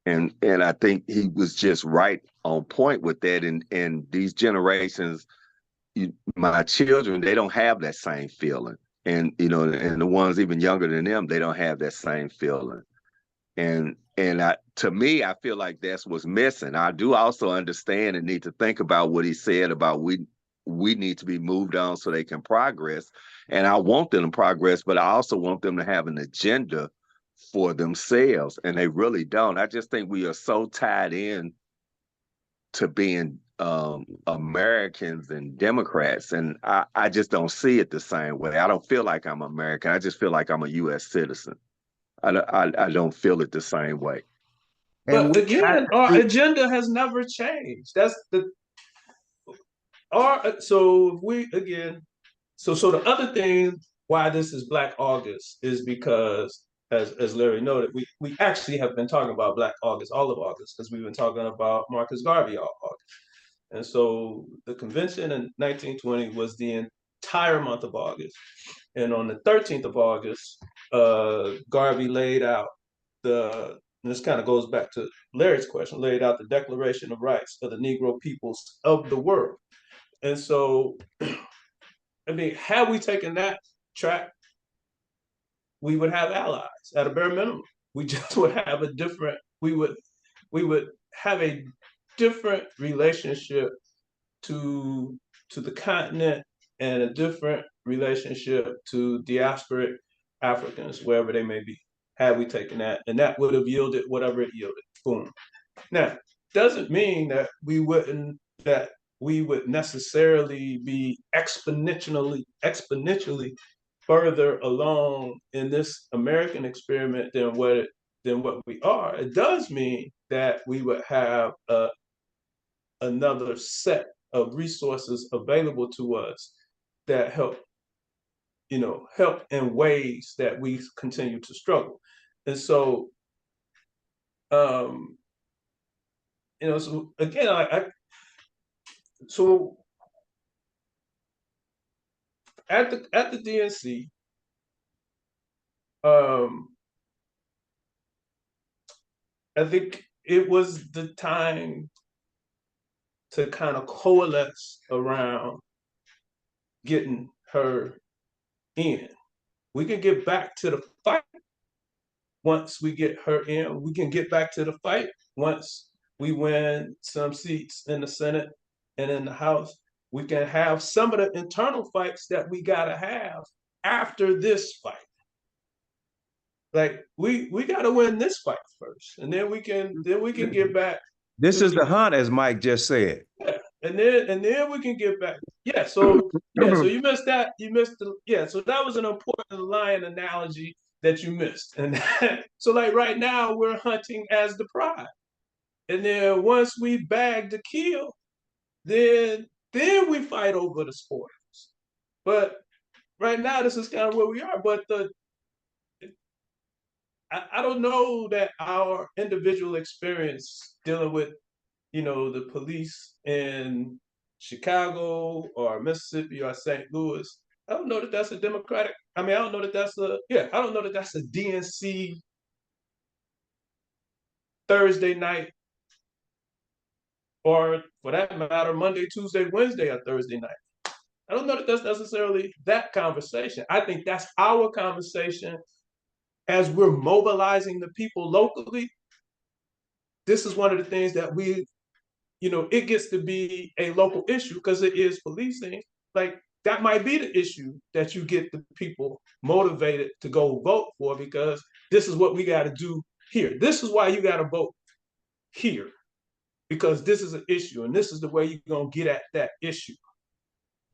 And I think he was just right on point with that. And these generations, my children, they don't have that same feeling. And the ones even younger than them, they don't have that same feeling. And to me, I feel like that's what's missing. I do also understand and need to think about what he said about we need to be moved on so they can progress. And I want them to progress, but I also want them to have an agenda for themselves. And they really don't. I just think we are so tied in to being Americans and Democrats. And I just don't see it the same way. I don't feel like I'm American. I just feel like I'm a U.S. citizen. I don't feel it the same way. And But again, our agenda has never changed. That's so if we again, so the other thing why this is Black August is because as Larry noted, we actually have been talking about Black August all of August because we've been talking about Marcus Garvey all August. And so the convention in 1920 was the entire month of August. And on the 13th of August, Garvey laid out and this kind of goes back to Larry's question, laid out the Declaration of Rights of the Negro peoples of the world. And so, I mean, had we taken that track, we would have allies at a bare minimum. We just would have we would have a different relationship to the continent and a different relationship to diasporic Africans, wherever they may be, had we taken that. And that would have yielded whatever it yielded. Boom. Now, doesn't mean that we would necessarily be exponentially further along in this American experiment than what we are. It does mean that we would have another set of resources available to us that help in ways that we continue to struggle. And so, so again, so at the DNC, I think it was the time to kind of coalesce around getting her in. We can get back to the fight once we get her in. We can get back to the fight once we win some seats in the Senate and in the House. We can have some of the internal fights that we gotta have after this fight. Like we gotta win this fight first, and then we can get back. This is the hunt, as Mike just said. Yeah. And then we can get back. Yeah. So so you missed that. You missed so that was an important lion analogy that you missed. And so like right now we're hunting as the pride. And then once we bag the kill, then we fight over the spoils. But right now this is kind of where we are. But I don't know that our individual experience dealing with the police in Chicago or Mississippi or St. Louis, I don't know that that's a Democratic. I mean, I don't know that that's I don't know that that's a DNC Thursday night, or for that matter, Monday, Tuesday, Wednesday, or Thursday night. I don't know that that's necessarily that conversation. I think that's our conversation as we're mobilizing the people locally. This is one of the things that it gets to be a local issue because it is policing. Like that might be the issue that you get the people motivated to go vote for, because this is what we got to do here. This is why you got to vote here, because this is an issue, and this is the way you're going to get at that issue.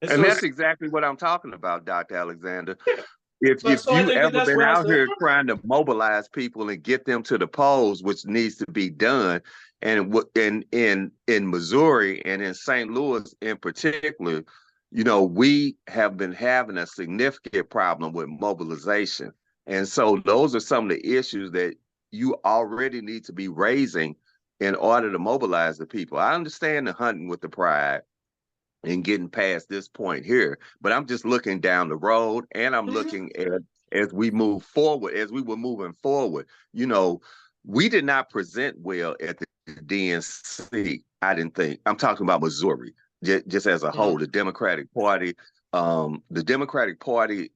And so that's exactly what I'm talking about, Dr. Alexander. Yeah. If I you think ever that's been where I out said, here trying to mobilize people and get them to the polls, which needs to be done, and in Missouri and in St. Louis in particular, we have been having a significant problem with mobilization. And so those are some of the issues that you already need to be raising in order to mobilize the people. I understand the hunting with the pride and getting past this point here, but I'm just looking down the road, and I'm looking at, as we move forward, as we were moving forward, we did not present well at the DNC. I didn't think. I'm talking about Missouri, just as a whole. The Democratic Party,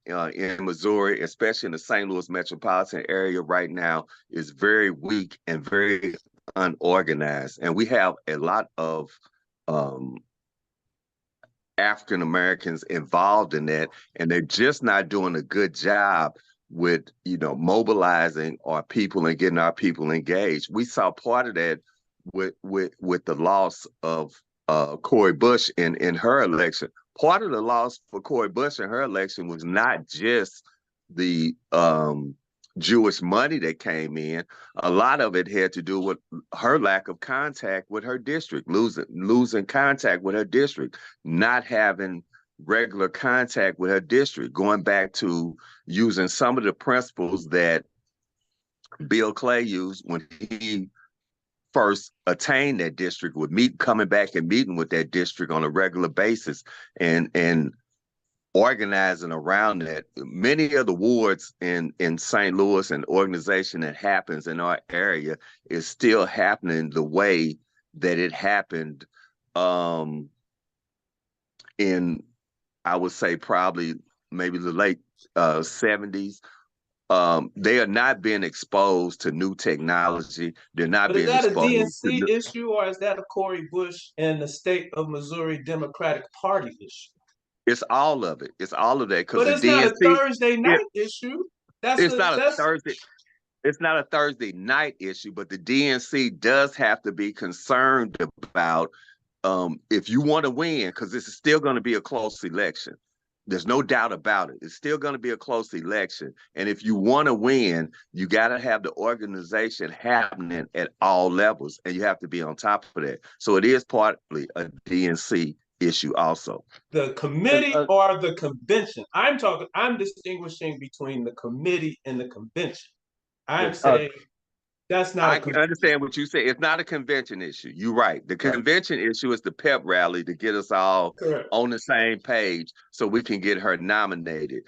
in Missouri, especially in the St. Louis metropolitan area right now, is very weak and very unorganized, and we have a lot of African Americans involved in that, and they're just not doing a good job with mobilizing our people and getting our people engaged. We saw part of that with the loss of Cori Bush in her election. Part of the loss for Cori Bush in her election was not just the Jewish money that came in. A lot of it had to do with her lack of contact with her district, losing contact with her district, not having regular contact with her district, going back to using some of the principles that Bill Clay used when he first attained that district, with coming back and meeting with that district on a regular basis and organizing around that. Many of the wards in St. Louis and organization that happens in our area is still happening the way that it happened in, I would say, probably maybe the late 70s. They are not being exposed to new technology. They're not But is being that a exposed to DNC issue, or is that a Cori Bush and the state of Missouri Democratic Party issue? It's all of it. It's all of that, because But the it's not a DNC, Thursday night issue. it's not a Thursday. It's not a Thursday night issue, but the DNC does have to be concerned about if you want to win, because this is still going to be a close election. There's no doubt about it. It's still going to be a close election. And if you want to win, you got to have the organization happening at all levels, and you have to be on top of that. So it is partly a DNC issue also. The committee or the convention? I'm distinguishing between the committee and the convention. I'm saying that's not. I can understand what you say. It's not a convention issue. You're right. The convention issue is the pep rally to get us all on the same page so we can get her nominated.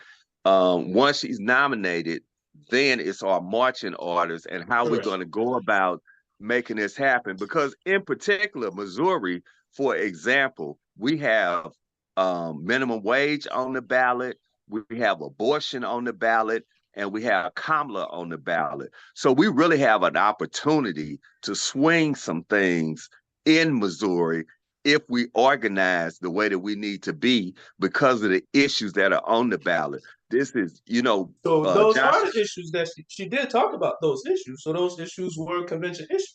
Once she's nominated, then it's our marching orders and how we're going to go about making this happen. Because in particular, Missouri, for example, we have minimum wage on the ballot, we have abortion on the ballot, and we have Kamala on the ballot. So we really have an opportunity to swing some things in Missouri if we organize the way that we need to be because of the issues that are on the ballot. This is, so those are the issues that she did talk about, those issues. So those issues were convention issues.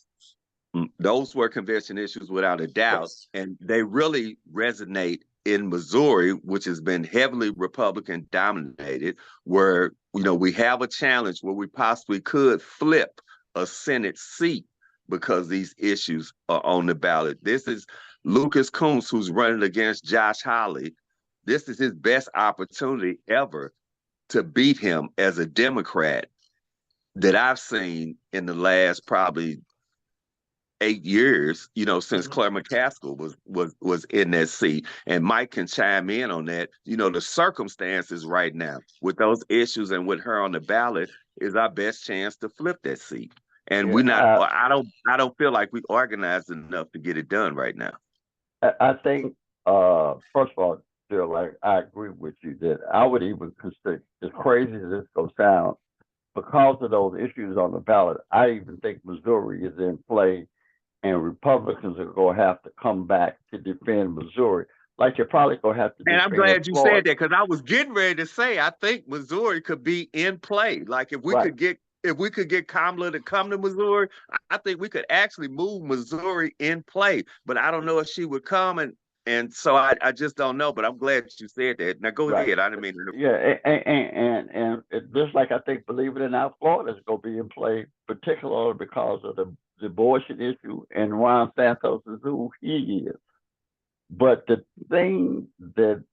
Those were convention issues without a doubt. Yes. And they really resonate in Missouri, which has been heavily Republican dominated, where, we have a challenge where we possibly could flip a Senate seat because these issues are on the ballot. This is Lucas Kunce, who's running against Josh Hawley. This is his best opportunity ever to beat him as a Democrat that I've seen in the last probably 8 years, since Claire McCaskill was in that seat. And Mike can chime in on that. The circumstances right now with those issues and with her on the ballot is our best chance to flip that seat. And I don't feel like we organized enough to get it done right now. I think, first of all, Jerryl, I agree with you that I would even consider, as crazy as this goes down, because of those issues on the ballot, I even think Missouri is in play, and Republicans are going to have to come back to defend Missouri. like you're probably gonna have to And I'm defend glad you said Florida. that because I was getting ready to say I think Missouri could be in play. Like Right. if we could get Kamala to come to Missouri, I think we could actually move Missouri in play. But I don't know if she would come and so I just don't know. But I'm glad you said that. Now go Right. ahead. I didn't mean to. Yeah, and just like I think, believe it or not, Florida's going to be in play, particularly because of the abortion issue and Ron Santos is who he is. But the thing that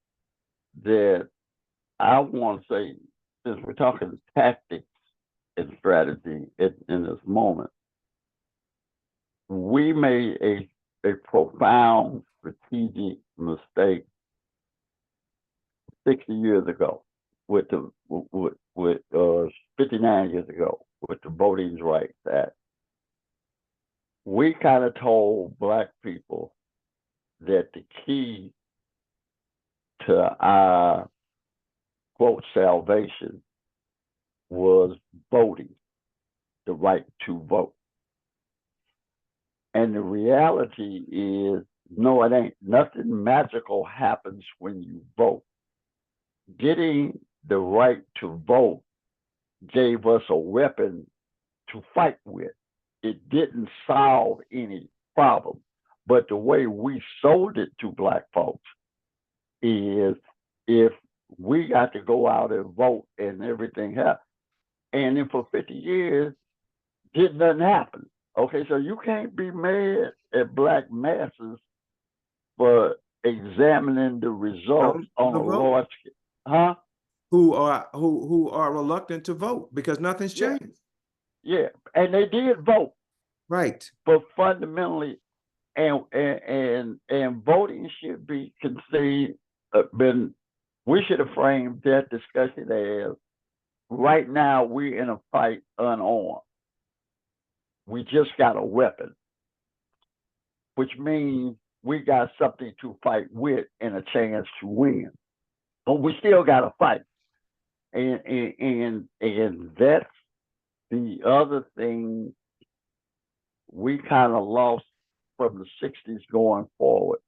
I want to say, since we're talking tactics and strategy in this moment, we made a profound strategic mistake 60 years ago with 59 years ago with the Voting Rights Act. We kind of told Black people that the key to our quote salvation was voting, the right to vote. And the reality is, no, it ain't. Nothing magical happens when you vote. Getting the right to vote gave us a weapon to fight with. It didn't solve any problem. But the way we sold it to Black folks is if we got to go out and vote and everything happened. And then for 50 years, did nothing happen. Okay, so you can't be mad at Black masses for examining the results on a large scale. Huh? Who are reluctant to vote because nothing's changed. Yeah, and they did vote. Right. But fundamentally, and voting should be conceived, we should have framed that discussion as right now we're in a fight unarmed. We just got a weapon, which means we got something to fight with and a chance to win. But we still got to fight. And that's the other thing we kind of lost from the 60s going forward.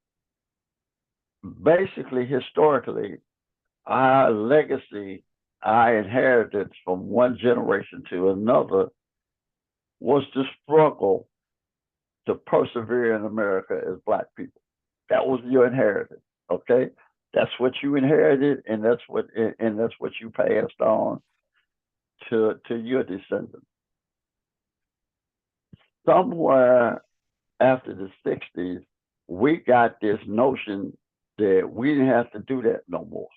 Basically, historically, our legacy, our inheritance from one generation to another was the struggle to persevere in America as Black people. That was your inheritance, okay? That's what you inherited, and that's what you passed on to your descendants. Somewhere after the 60s, we got this notion that we didn't have to do that no more.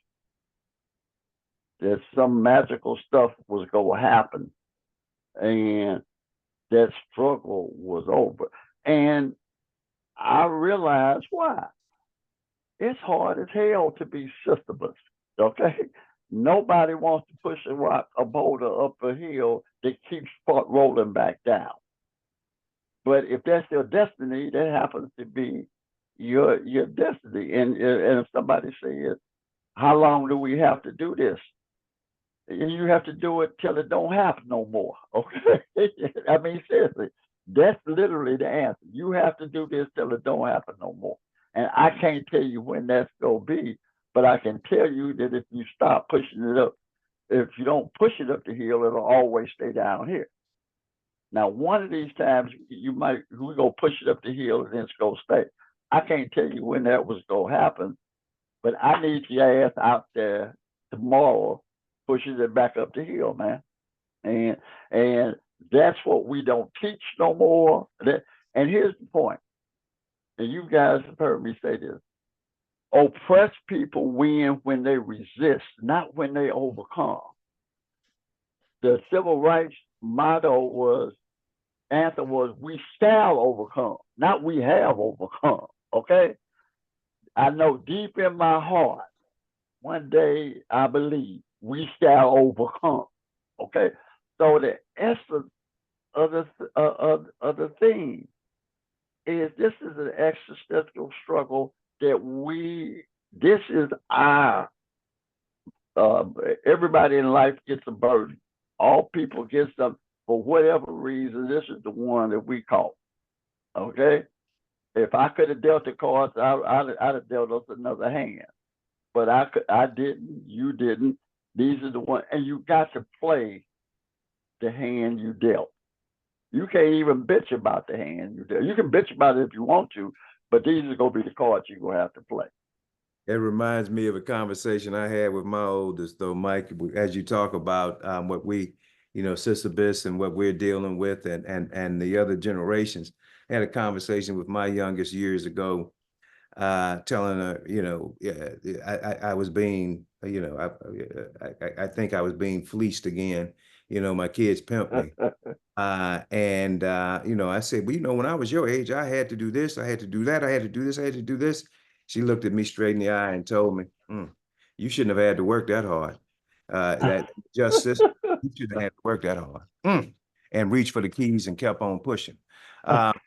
That some magical stuff was going to happen, and that struggle was over. And I realized why. It's hard as hell to be systemless, okay? Nobody wants to push a boulder up a hill that keeps rolling back down. But if that's your destiny, that happens to be your destiny. And if somebody says, how long do we have to do this? You have to do it till it don't happen no more, okay? I mean, seriously, that's literally the answer. You have to do this till it don't happen no more. And I can't tell you when that's going to be, but I can tell you that if you stop pushing it up, if you don't push it up the hill, it'll always stay down here. Now, one of these times, we're going to push it up the hill and then it's going to stay. I can't tell you when that was going to happen, but I need your ass out there tomorrow pushing it back up the hill, man. And that's what we don't teach no more. And here's the point. And you guys have heard me say this. Oppressed people win when they resist, not when they overcome. The civil rights anthem was, we shall overcome, not we have overcome, okay? I know deep in my heart, one day I believe we shall overcome, okay? So the essence of the thing is this is an existential struggle that this is our, everybody in life gets a burden. All people get something. For whatever reason, this is the one that we caught, okay? If I could have dealt the cards, I'd have dealt us another hand. But I didn't. You didn't. These are the ones, and you got to play the hand you dealt. You can't even bitch about the hand you dealt. You can bitch about it if you want to, but these are gonna be the cards you're gonna have to play. It reminds me of a conversation I had with my oldest, though, Mike, as you talk about what we, Sister Biss and what we're dealing with and the other generations. I had a conversation with my youngest years ago, telling her, I was being, I think I was being fleeced again. My kids pimped me. I said, well, when I was your age, I had to do this, I had to do that, I had to do this, I had to do this. She looked at me straight in the eye and told me, you shouldn't have had to work that hard. That justice, you shouldn't have had to work that hard. And reached for the keys and kept on pushing. But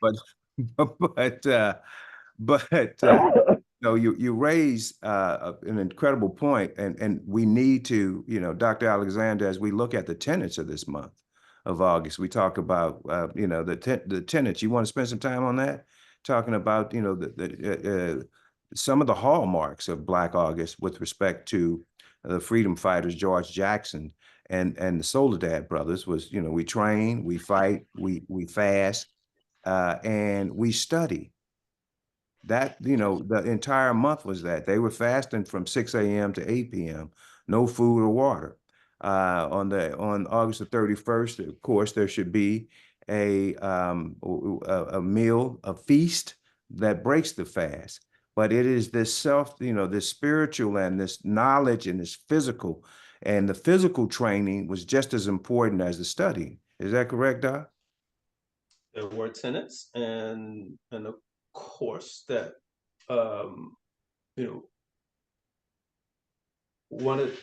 you raise an incredible point, and we need to, Dr. Alexander, as we look at the tenets of this month of August, we talk about, the tenets. You want to spend some time on that, talking about, some of the hallmarks of Black August with respect to the freedom fighters, George Jackson and the Soledad brothers. Was, we train, we fight, we fast, and we study. That, the entire month was that. They were fasting from 6 a.m. to 8 p.m., no food or water. On August the 31st, of course, there should be a meal, a feast that breaks the fast. But it is this this spiritual and this knowledge and this physical, and the physical training was just as important as the study. Is that correct, Doc? There were tenets, and of course that one of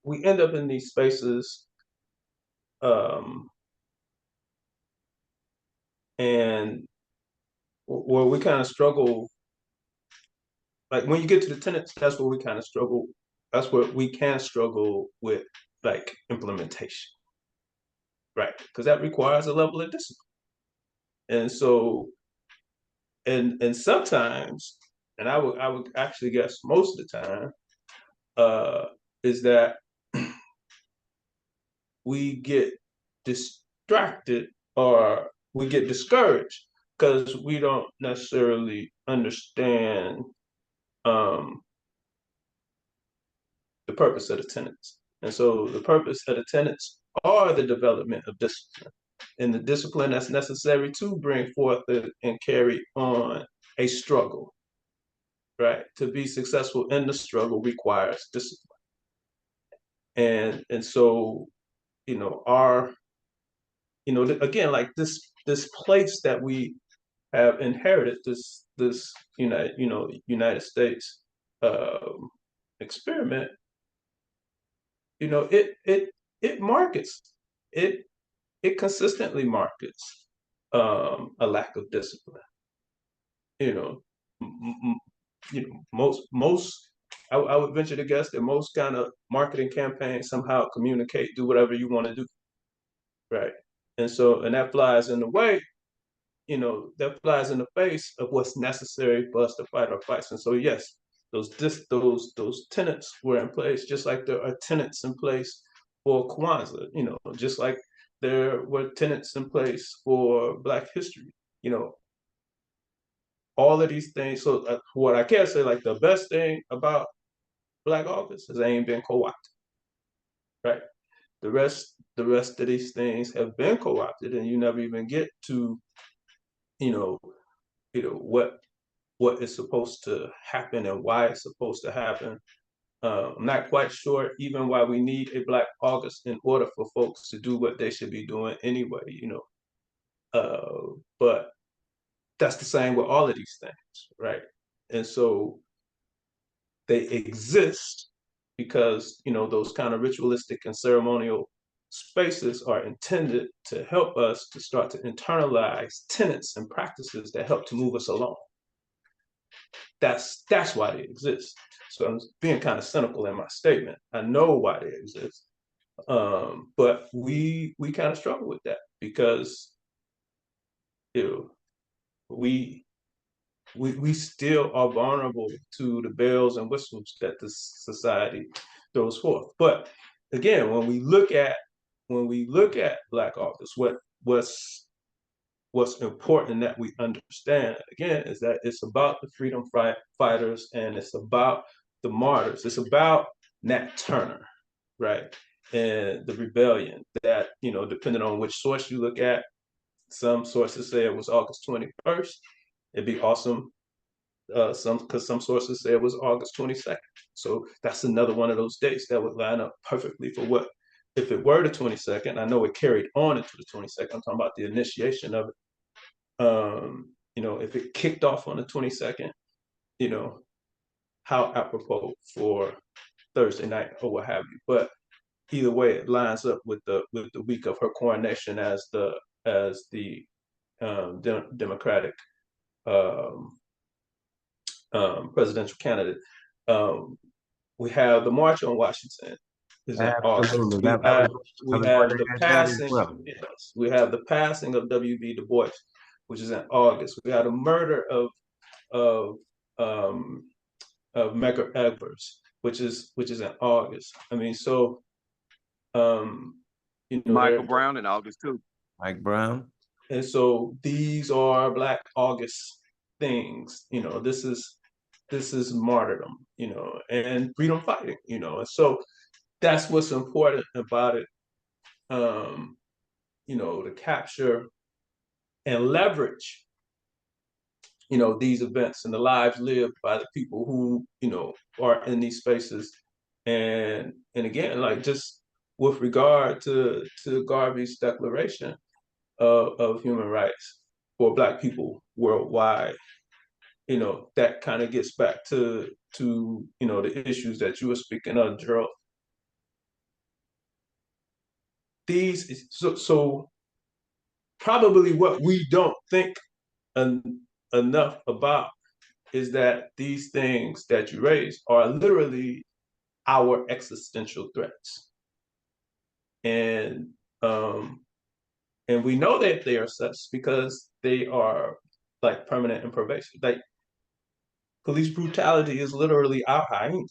we end up in these spaces, and where we kind of struggle. Like when you get to the tenets, that's where we kind of struggle. That's where we can struggle with like implementation, right? Because that requires a level of discipline. And so, and sometimes, and I would actually guess most of the time, is that we get distracted or we get discouraged because we don't necessarily understand the purpose of the tenets. And so the purpose of the tenets are the development of discipline, and the discipline that's necessary to bring forth and carry on a struggle, right? To be successful in the struggle requires discipline. And so, our, again, like this place that we have inherited, this United States experiment, it markets, it consistently markets a lack of discipline. Most I would venture to guess that most kind of marketing campaigns somehow communicate, do whatever you want to do, right? And so, and that flies in the way, that flies in the face of what's necessary for us to fight our fights. And so, yes, those tenets were in place, just like there are tenets in place for Kwanzaa, just like there were tenets in place for Black history, all of these things. So what I can say, like the best thing about Black August is they ain't been co-opted, right? The rest of these things have been co-opted, and you never even get to, what is supposed to happen and why it's supposed to happen. I'm not quite sure even why we need a Black August in order for folks to do what they should be doing anyway, but that's the same with all of these things, right? And so they exist because, those kind of ritualistic and ceremonial spaces are intended to help us to start to internalize tenets and practices that help to move us along. That's why they exist. So I'm being kind of cynical in my statement. I know why they exist, but we kind of struggle with that because we still are vulnerable to the bells and whistles that this society throws forth. But again, when we look at Black authors, what's important that we understand again is that it's about the freedom fighters, and it's about the martyrs. It's about Nat Turner, right? And the rebellion that, depending on which source you look at, some sources say it was August 21st. It'd be awesome. Because some sources say it was August 22nd. So that's another one of those dates that would line up perfectly for what, if it were the 22nd, I know it carried on into the 22nd. I'm talking about the initiation of it. If it kicked off on the 22nd, how apropos for Thursday night or what have you. But either way, it lines up with the week of her coronation as the Democratic presidential candidate. We have the March on Washington is in August. Absolutely. We have the passing. Yes, we have the passing of W.B. Du Bois, which is in August. We had a murder of Medgar Evers, which is in August. I mean, so Michael Brown in August too. Mike Brown. And so these are Black August things. This is martyrdom, and freedom fighting, and so that's what's important about it. To capture and leverage, these events and the lives lived by the people who, are in these spaces. And again, like just with regard to Garvey's declaration of human rights for Black people worldwide, that kind of gets back to the issues that you were speaking of, Jerryl. So probably what we don't think enough about is that these things that you raise are literally our existential threats, and we know that they are such because they are like permanent and pervasive. Like police brutality is literally our hyena.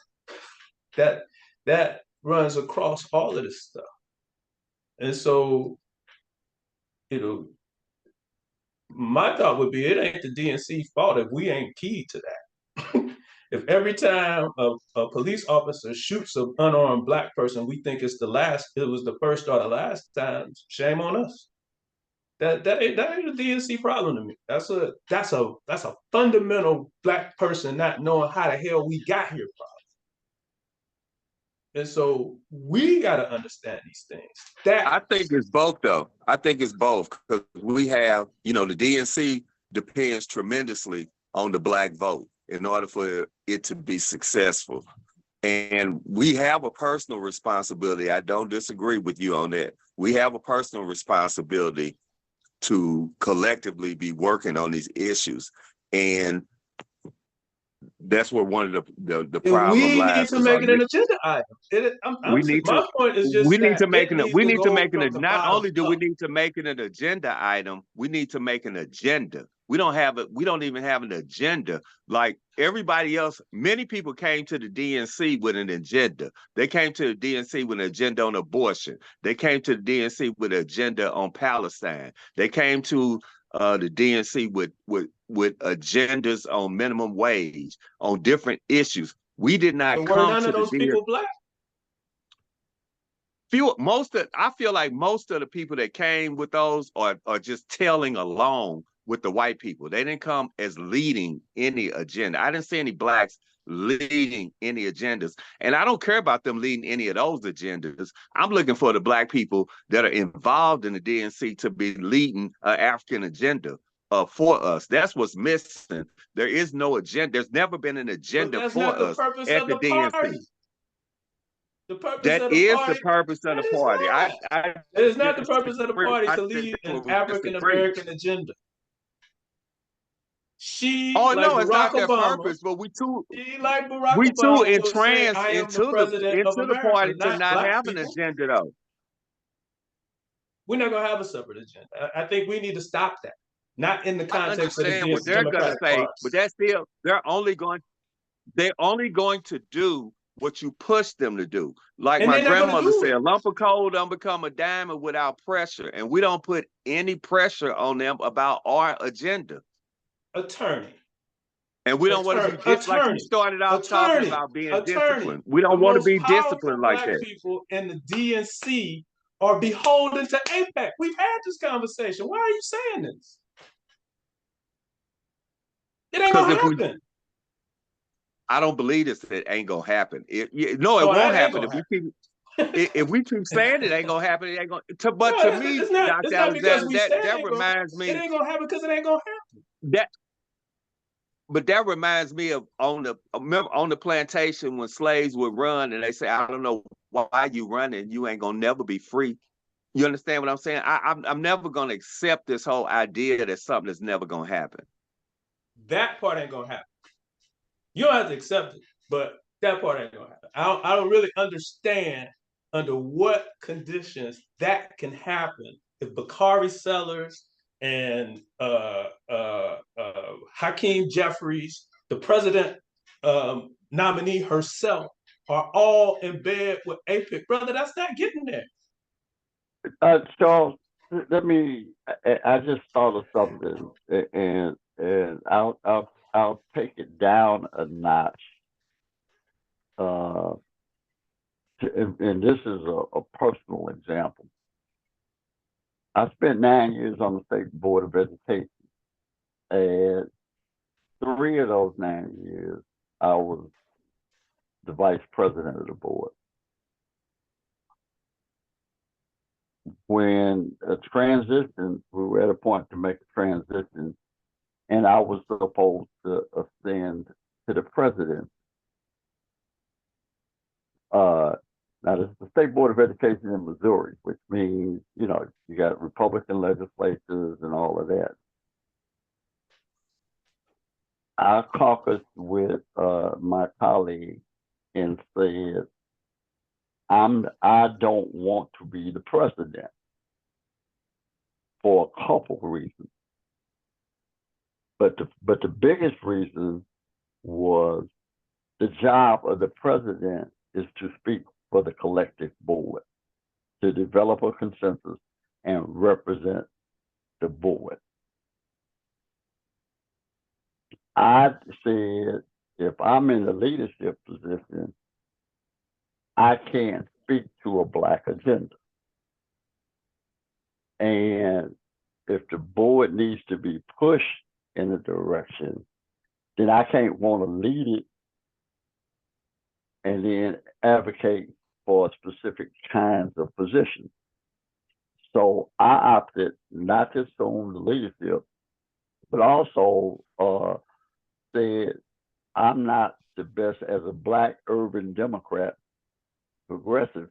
That runs across all of this stuff, and so my thought would be it ain't the DNC fault if we ain't keyed to that. If every time a police officer shoots an unarmed Black person, we think it was the first or the last time, shame on us. That ain't a DNC problem to me. That's a fundamental Black person not knowing how the hell we got here problem. And so we got to understand these things. I think it's both, though. I think it's both because we have, the DNC depends tremendously on the Black vote in order for it to be successful. And we have a personal responsibility. I don't disagree with you on that. We have a personal responsibility to collectively be working on these issues. And that's where one of the problem lies. We need to make it an agenda item. My point is just we need to make it. We need to make it. Not only do we need to make it an agenda item, we need to make an agenda. We don't have it. We don't even have an agenda like everybody else. Many people came to the DNC with an agenda. They came to the DNC with an agenda on abortion. They came to the DNC with an agenda on Palestine. They came to the DNC with agendas on minimum wage, on different issues. We did not come none to of those people Black. I feel like most of the people that came with those are just tailing along with the white people. They didn't come as leading any agenda. I didn't see any Blacks leading any agendas. And I don't care about them leading any of those agendas. I'm looking for the Black people that are involved in the DNC to be leading an African agenda for us. That's what's missing. There is no agenda. There's never been an agenda for us at the DNC. That is the purpose of the party. It is not the purpose of the party to lead an African American agenda. No, it's not their purpose, but we too entranced into the party to not have an agenda, though. We're not going to have a separate agenda. I think we need to stop that. Not in the I context of the understand what DNC they're going to Democratic say, Party. but that's still they're only going to do what you push them to do. Like And my they're not gonna grandmother do said, it. a lump of coal don't become a diamond without pressure, and we don't put any pressure on them about our agenda. Attorney. And we don't want to be like you started out talking about being disciplined. We don't want to be disciplined like that. People in the DNC are beholden to AIPAC. We've had this conversation. Why are you saying this? It ain't gonna happen. I don't believe this. It ain't gonna happen. It won't happen. If we keep saying it ain't gonna happen, it ain't gonna. But to me, Dr. Alexander, that reminds me. It ain't gonna happen because it ain't gonna happen. But that reminds me of on the plantation when slaves would run and they say, I don't know why you running, you ain't gonna never be free. You understand what I'm saying? I'm never gonna accept this whole idea that something is never gonna happen. That part ain't gonna happen. You don't have to accept it, but that part ain't gonna happen. I don't really understand under what conditions that can happen if Bakari Sellers and Hakeem Jeffries, the president nominee herself, are all in bed with AIPAC. Brother, that's not getting there. Charles, let me. I just thought of something, and I'll take it down a notch. And this is a personal example. I spent 9 years on the State Board of Education, and 3 of those 9 years, I was the vice president of the board. When a transition, we were at a point to make a transition, and I was supposed to ascend to the presidency. Now, this is the State Board of Education in Missouri, which means, you got Republican legislatures and all of that. I caucused with my colleague and said, I don't want to be the president for a couple of reasons. But the biggest reason was the job of the president is to speak for the collective board, to develop a consensus and represent the board. I said, if I'm in a leadership position, I can't speak to a Black agenda. And if the board needs to be pushed in a direction, then I can't want to lead it and then advocate for specific kinds of positions. So I opted not to assume the leadership, but also said I'm not the best as a Black urban Democrat, progressive.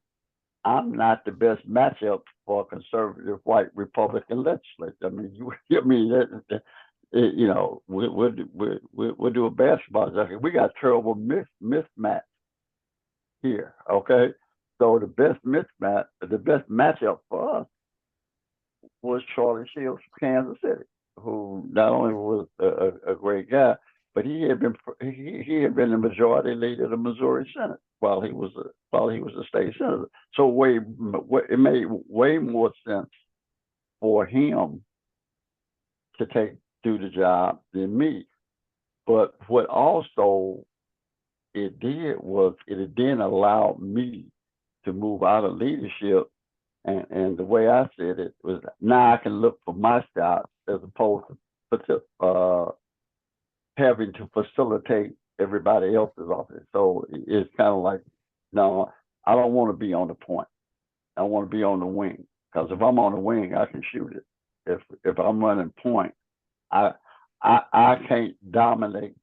I'm not the best matchup for a conservative white Republican legislature. I mean, we'll do a basketball jacket. We got terrible mismatch here. Okay, so the best matchup for us was Charlie Shields from Kansas City, who not only was a great guy, but he had been the majority leader of the Missouri Senate while he was a state senator. So it made way more sense for him to do the job than me. But what also it did was it then allowed me to move out of leadership. And the way I said it was, now I can look for my shot as opposed to having to facilitate everybody else's office. So it's kind of like, no, I don't want to be on the point. I want to be on the wing, because if I'm on the wing, I can shoot it. If I'm running point, I can't dominate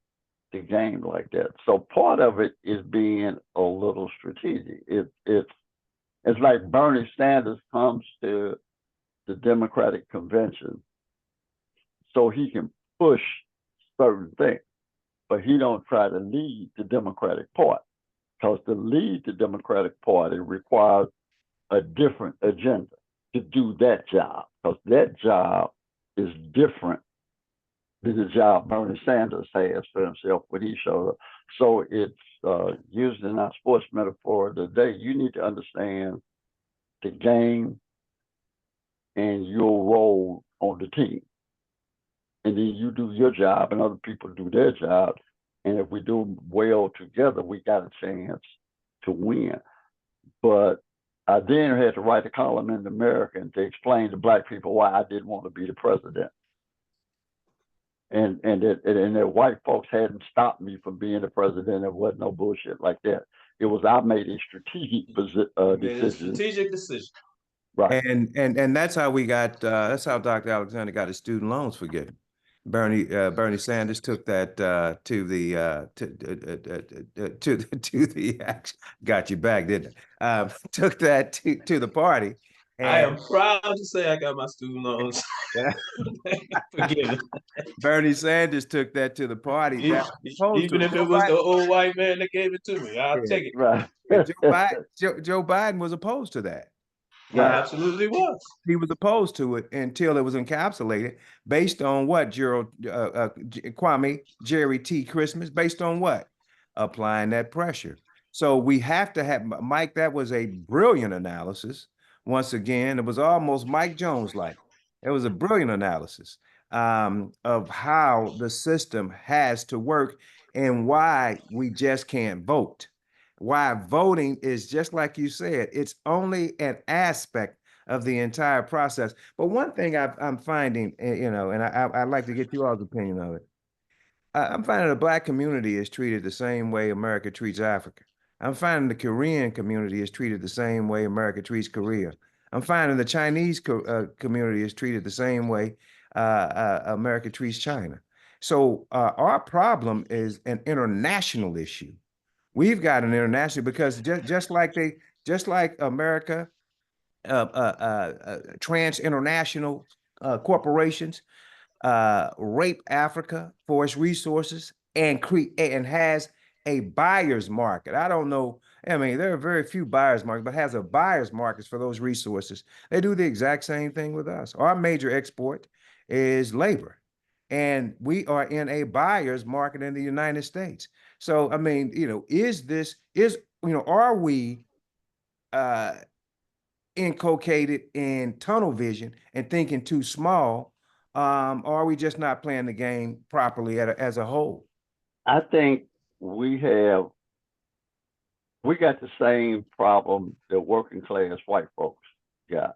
the game like that. So part of it is being a little strategic. It's like Bernie Sanders comes to the Democratic convention so he can push certain things, but he don't try to lead the Democratic Party, because to lead the Democratic Party requires a different agenda. to do that job, because that job is different than the job Bernie Sanders has for himself when he showed up. So it's used in our sports metaphor today. You need to understand the game and your role on the team. And then you do your job and other people do their job. And if we do well together, we got a chance to win. But I then had to write a column in the American to explain to black people why I didn't want to be the president. And that white folks hadn't stopped me from being the president. There wasn't no bullshit like that. It was I made a strategic decision. Strategic decision. Right. And that's how we got that's how Dr. Alexander got his student loans forgiven. Bernie Sanders took that to the got you back, didn't it? Took that to the party. I am proud to say I got my student loans forgiven. Bernie Sanders took that to the party. Even if it was the old white man that gave it to me, I'll take it. Right. Joe Biden was opposed to that. He absolutely was. He was opposed to it until it was encapsulated based on what, Jerryl, Kwame, Jerry T. Christmas, based on what? Applying that pressure. So we have to have, Mike, that was a brilliant analysis. Once again, it was almost Mike Jones-like. It was a brilliant analysis of how the system has to work and why we just can't vote. Why voting is, just like you said, it's only an aspect of the entire process. But one thing I'm finding, and I'd like to get you all's opinion of it. I'm finding the Black community is treated the same way America treats Africa. I'm finding the Korean community is treated the same way America treats Korea. I'm finding the Chinese community is treated the same way America treats China. So our problem is an international issue. We've got an international, because just like America, trans international corporations rape Africa for its resources and has a buyer's market. I don't know. I mean, there are very few buyer's markets, but has a buyer's market for those resources. They do the exact same thing with us. Our major export is labor, and we are in a buyer's market in the United States. So, I mean, are we inculcated in tunnel vision and thinking too small? Or are we just not playing the game properly as a whole? I think we got the same problem that working class white folks got.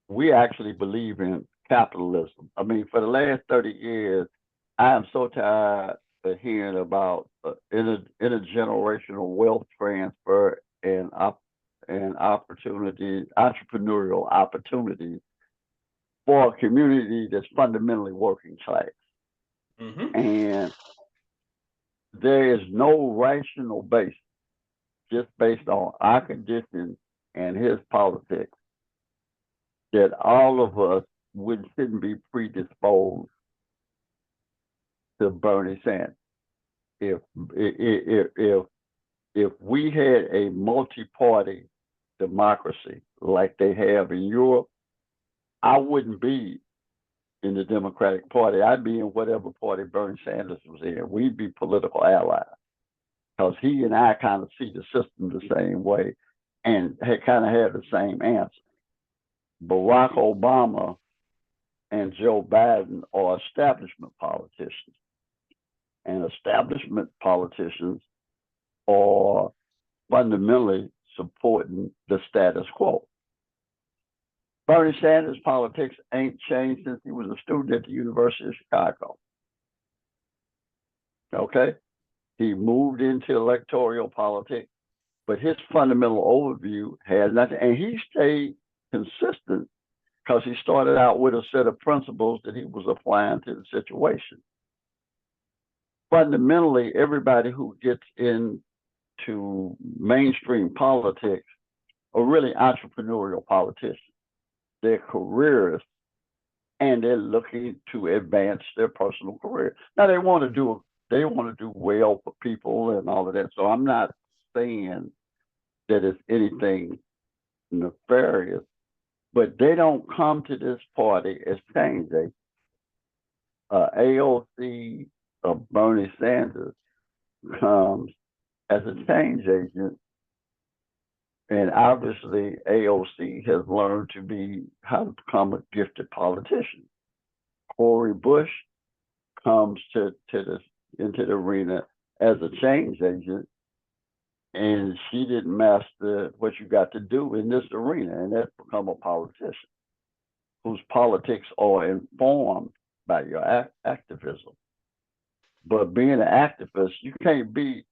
We actually believe in capitalism. I mean, for the last 30 years, I am so tired of hearing about intergenerational wealth transfer and entrepreneurial opportunities for a community that's fundamentally working class. Mm-hmm. And there is no rational basis, just based on our conditions and his politics, that all of us shouldn't be predisposed to Bernie Sanders. If we had a multi-party democracy like they have in Europe, I wouldn't be in the Democratic Party. I'd be in whatever party Bernie Sanders was in. We'd be political allies, because he and I kind of see the system the same way and kind of have the same answer. Barack Obama and Joe Biden are establishment politicians. And establishment politicians are fundamentally supporting the status quo. Bernie Sanders' politics ain't changed since he was a student at the University of Chicago. Okay? He moved into electoral politics, but his fundamental overview has nothing, and he stayed consistent because he started out with a set of principles that he was applying to the situation. Fundamentally, everybody who gets into mainstream politics are really entrepreneurial politicians. They're careerists, and they're looking to advance their personal career. Now they want to do well for people and all of that. So I'm not saying that it's anything nefarious, but they don't come to this party as change agents. AOC of Bernie Sanders comes as a change agent, and obviously AOC has learned how to become a gifted politician. Cori Bush comes into the arena as a change agent, and she didn't master what you got to do in this arena, and that's become a politician whose politics are informed by your activism. But being an activist, you can't be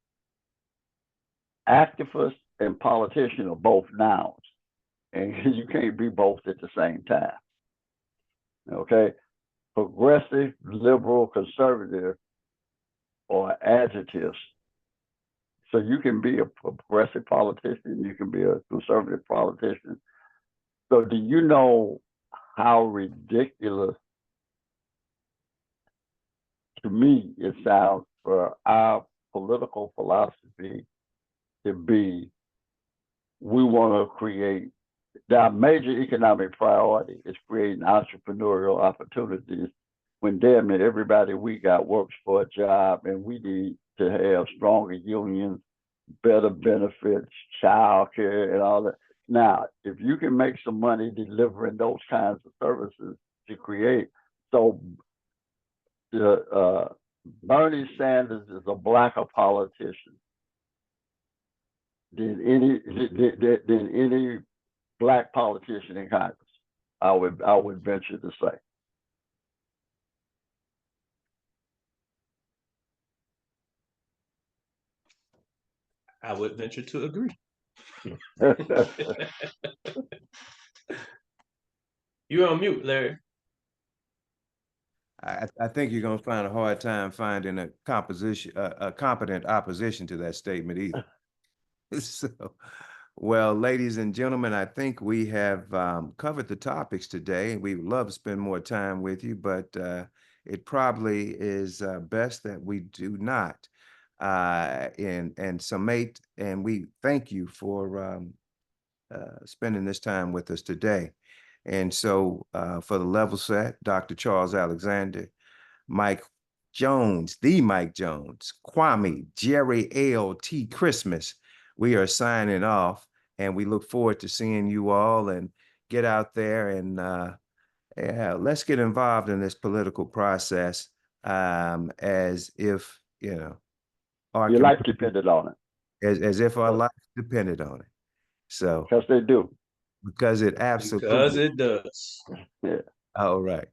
activist and politician are both nouns, and you can't be both at the same time. Okay? Progressive, liberal, conservative are adjectives. So you can be a progressive politician, you can be a conservative politician. So do you know how ridiculous, to me, it sounds for our political philosophy to be, we want to create, our major economic priority is creating entrepreneurial opportunities when damn near everybody we got works for a job, and we need to have stronger unions, better benefits, child care, and all that. Now, if you can make some money delivering those kinds of services to create, so Bernie Sanders is a blacker politician than any black politician in Congress. I would venture to say. I would venture to agree. You're on mute, Larry. I think you're going to find a hard time finding a competent opposition to that statement either. So, well, ladies and gentlemen, I think we have covered the topics today. We would love to spend more time with you, but it probably is best that we do not. And summate, and we thank you for spending this time with us today. And so for the level set, Dr. Charles Alexander, Mike Jones, the Mike Jones, Kwame, Jerry L.T. Christmas, we are signing off, and we look forward to seeing you all, and get out there and let's get involved in this political process as if, you know, your life depended on it. As if our life depended on it. So because they do. Because it absolutely does. Yeah. All right.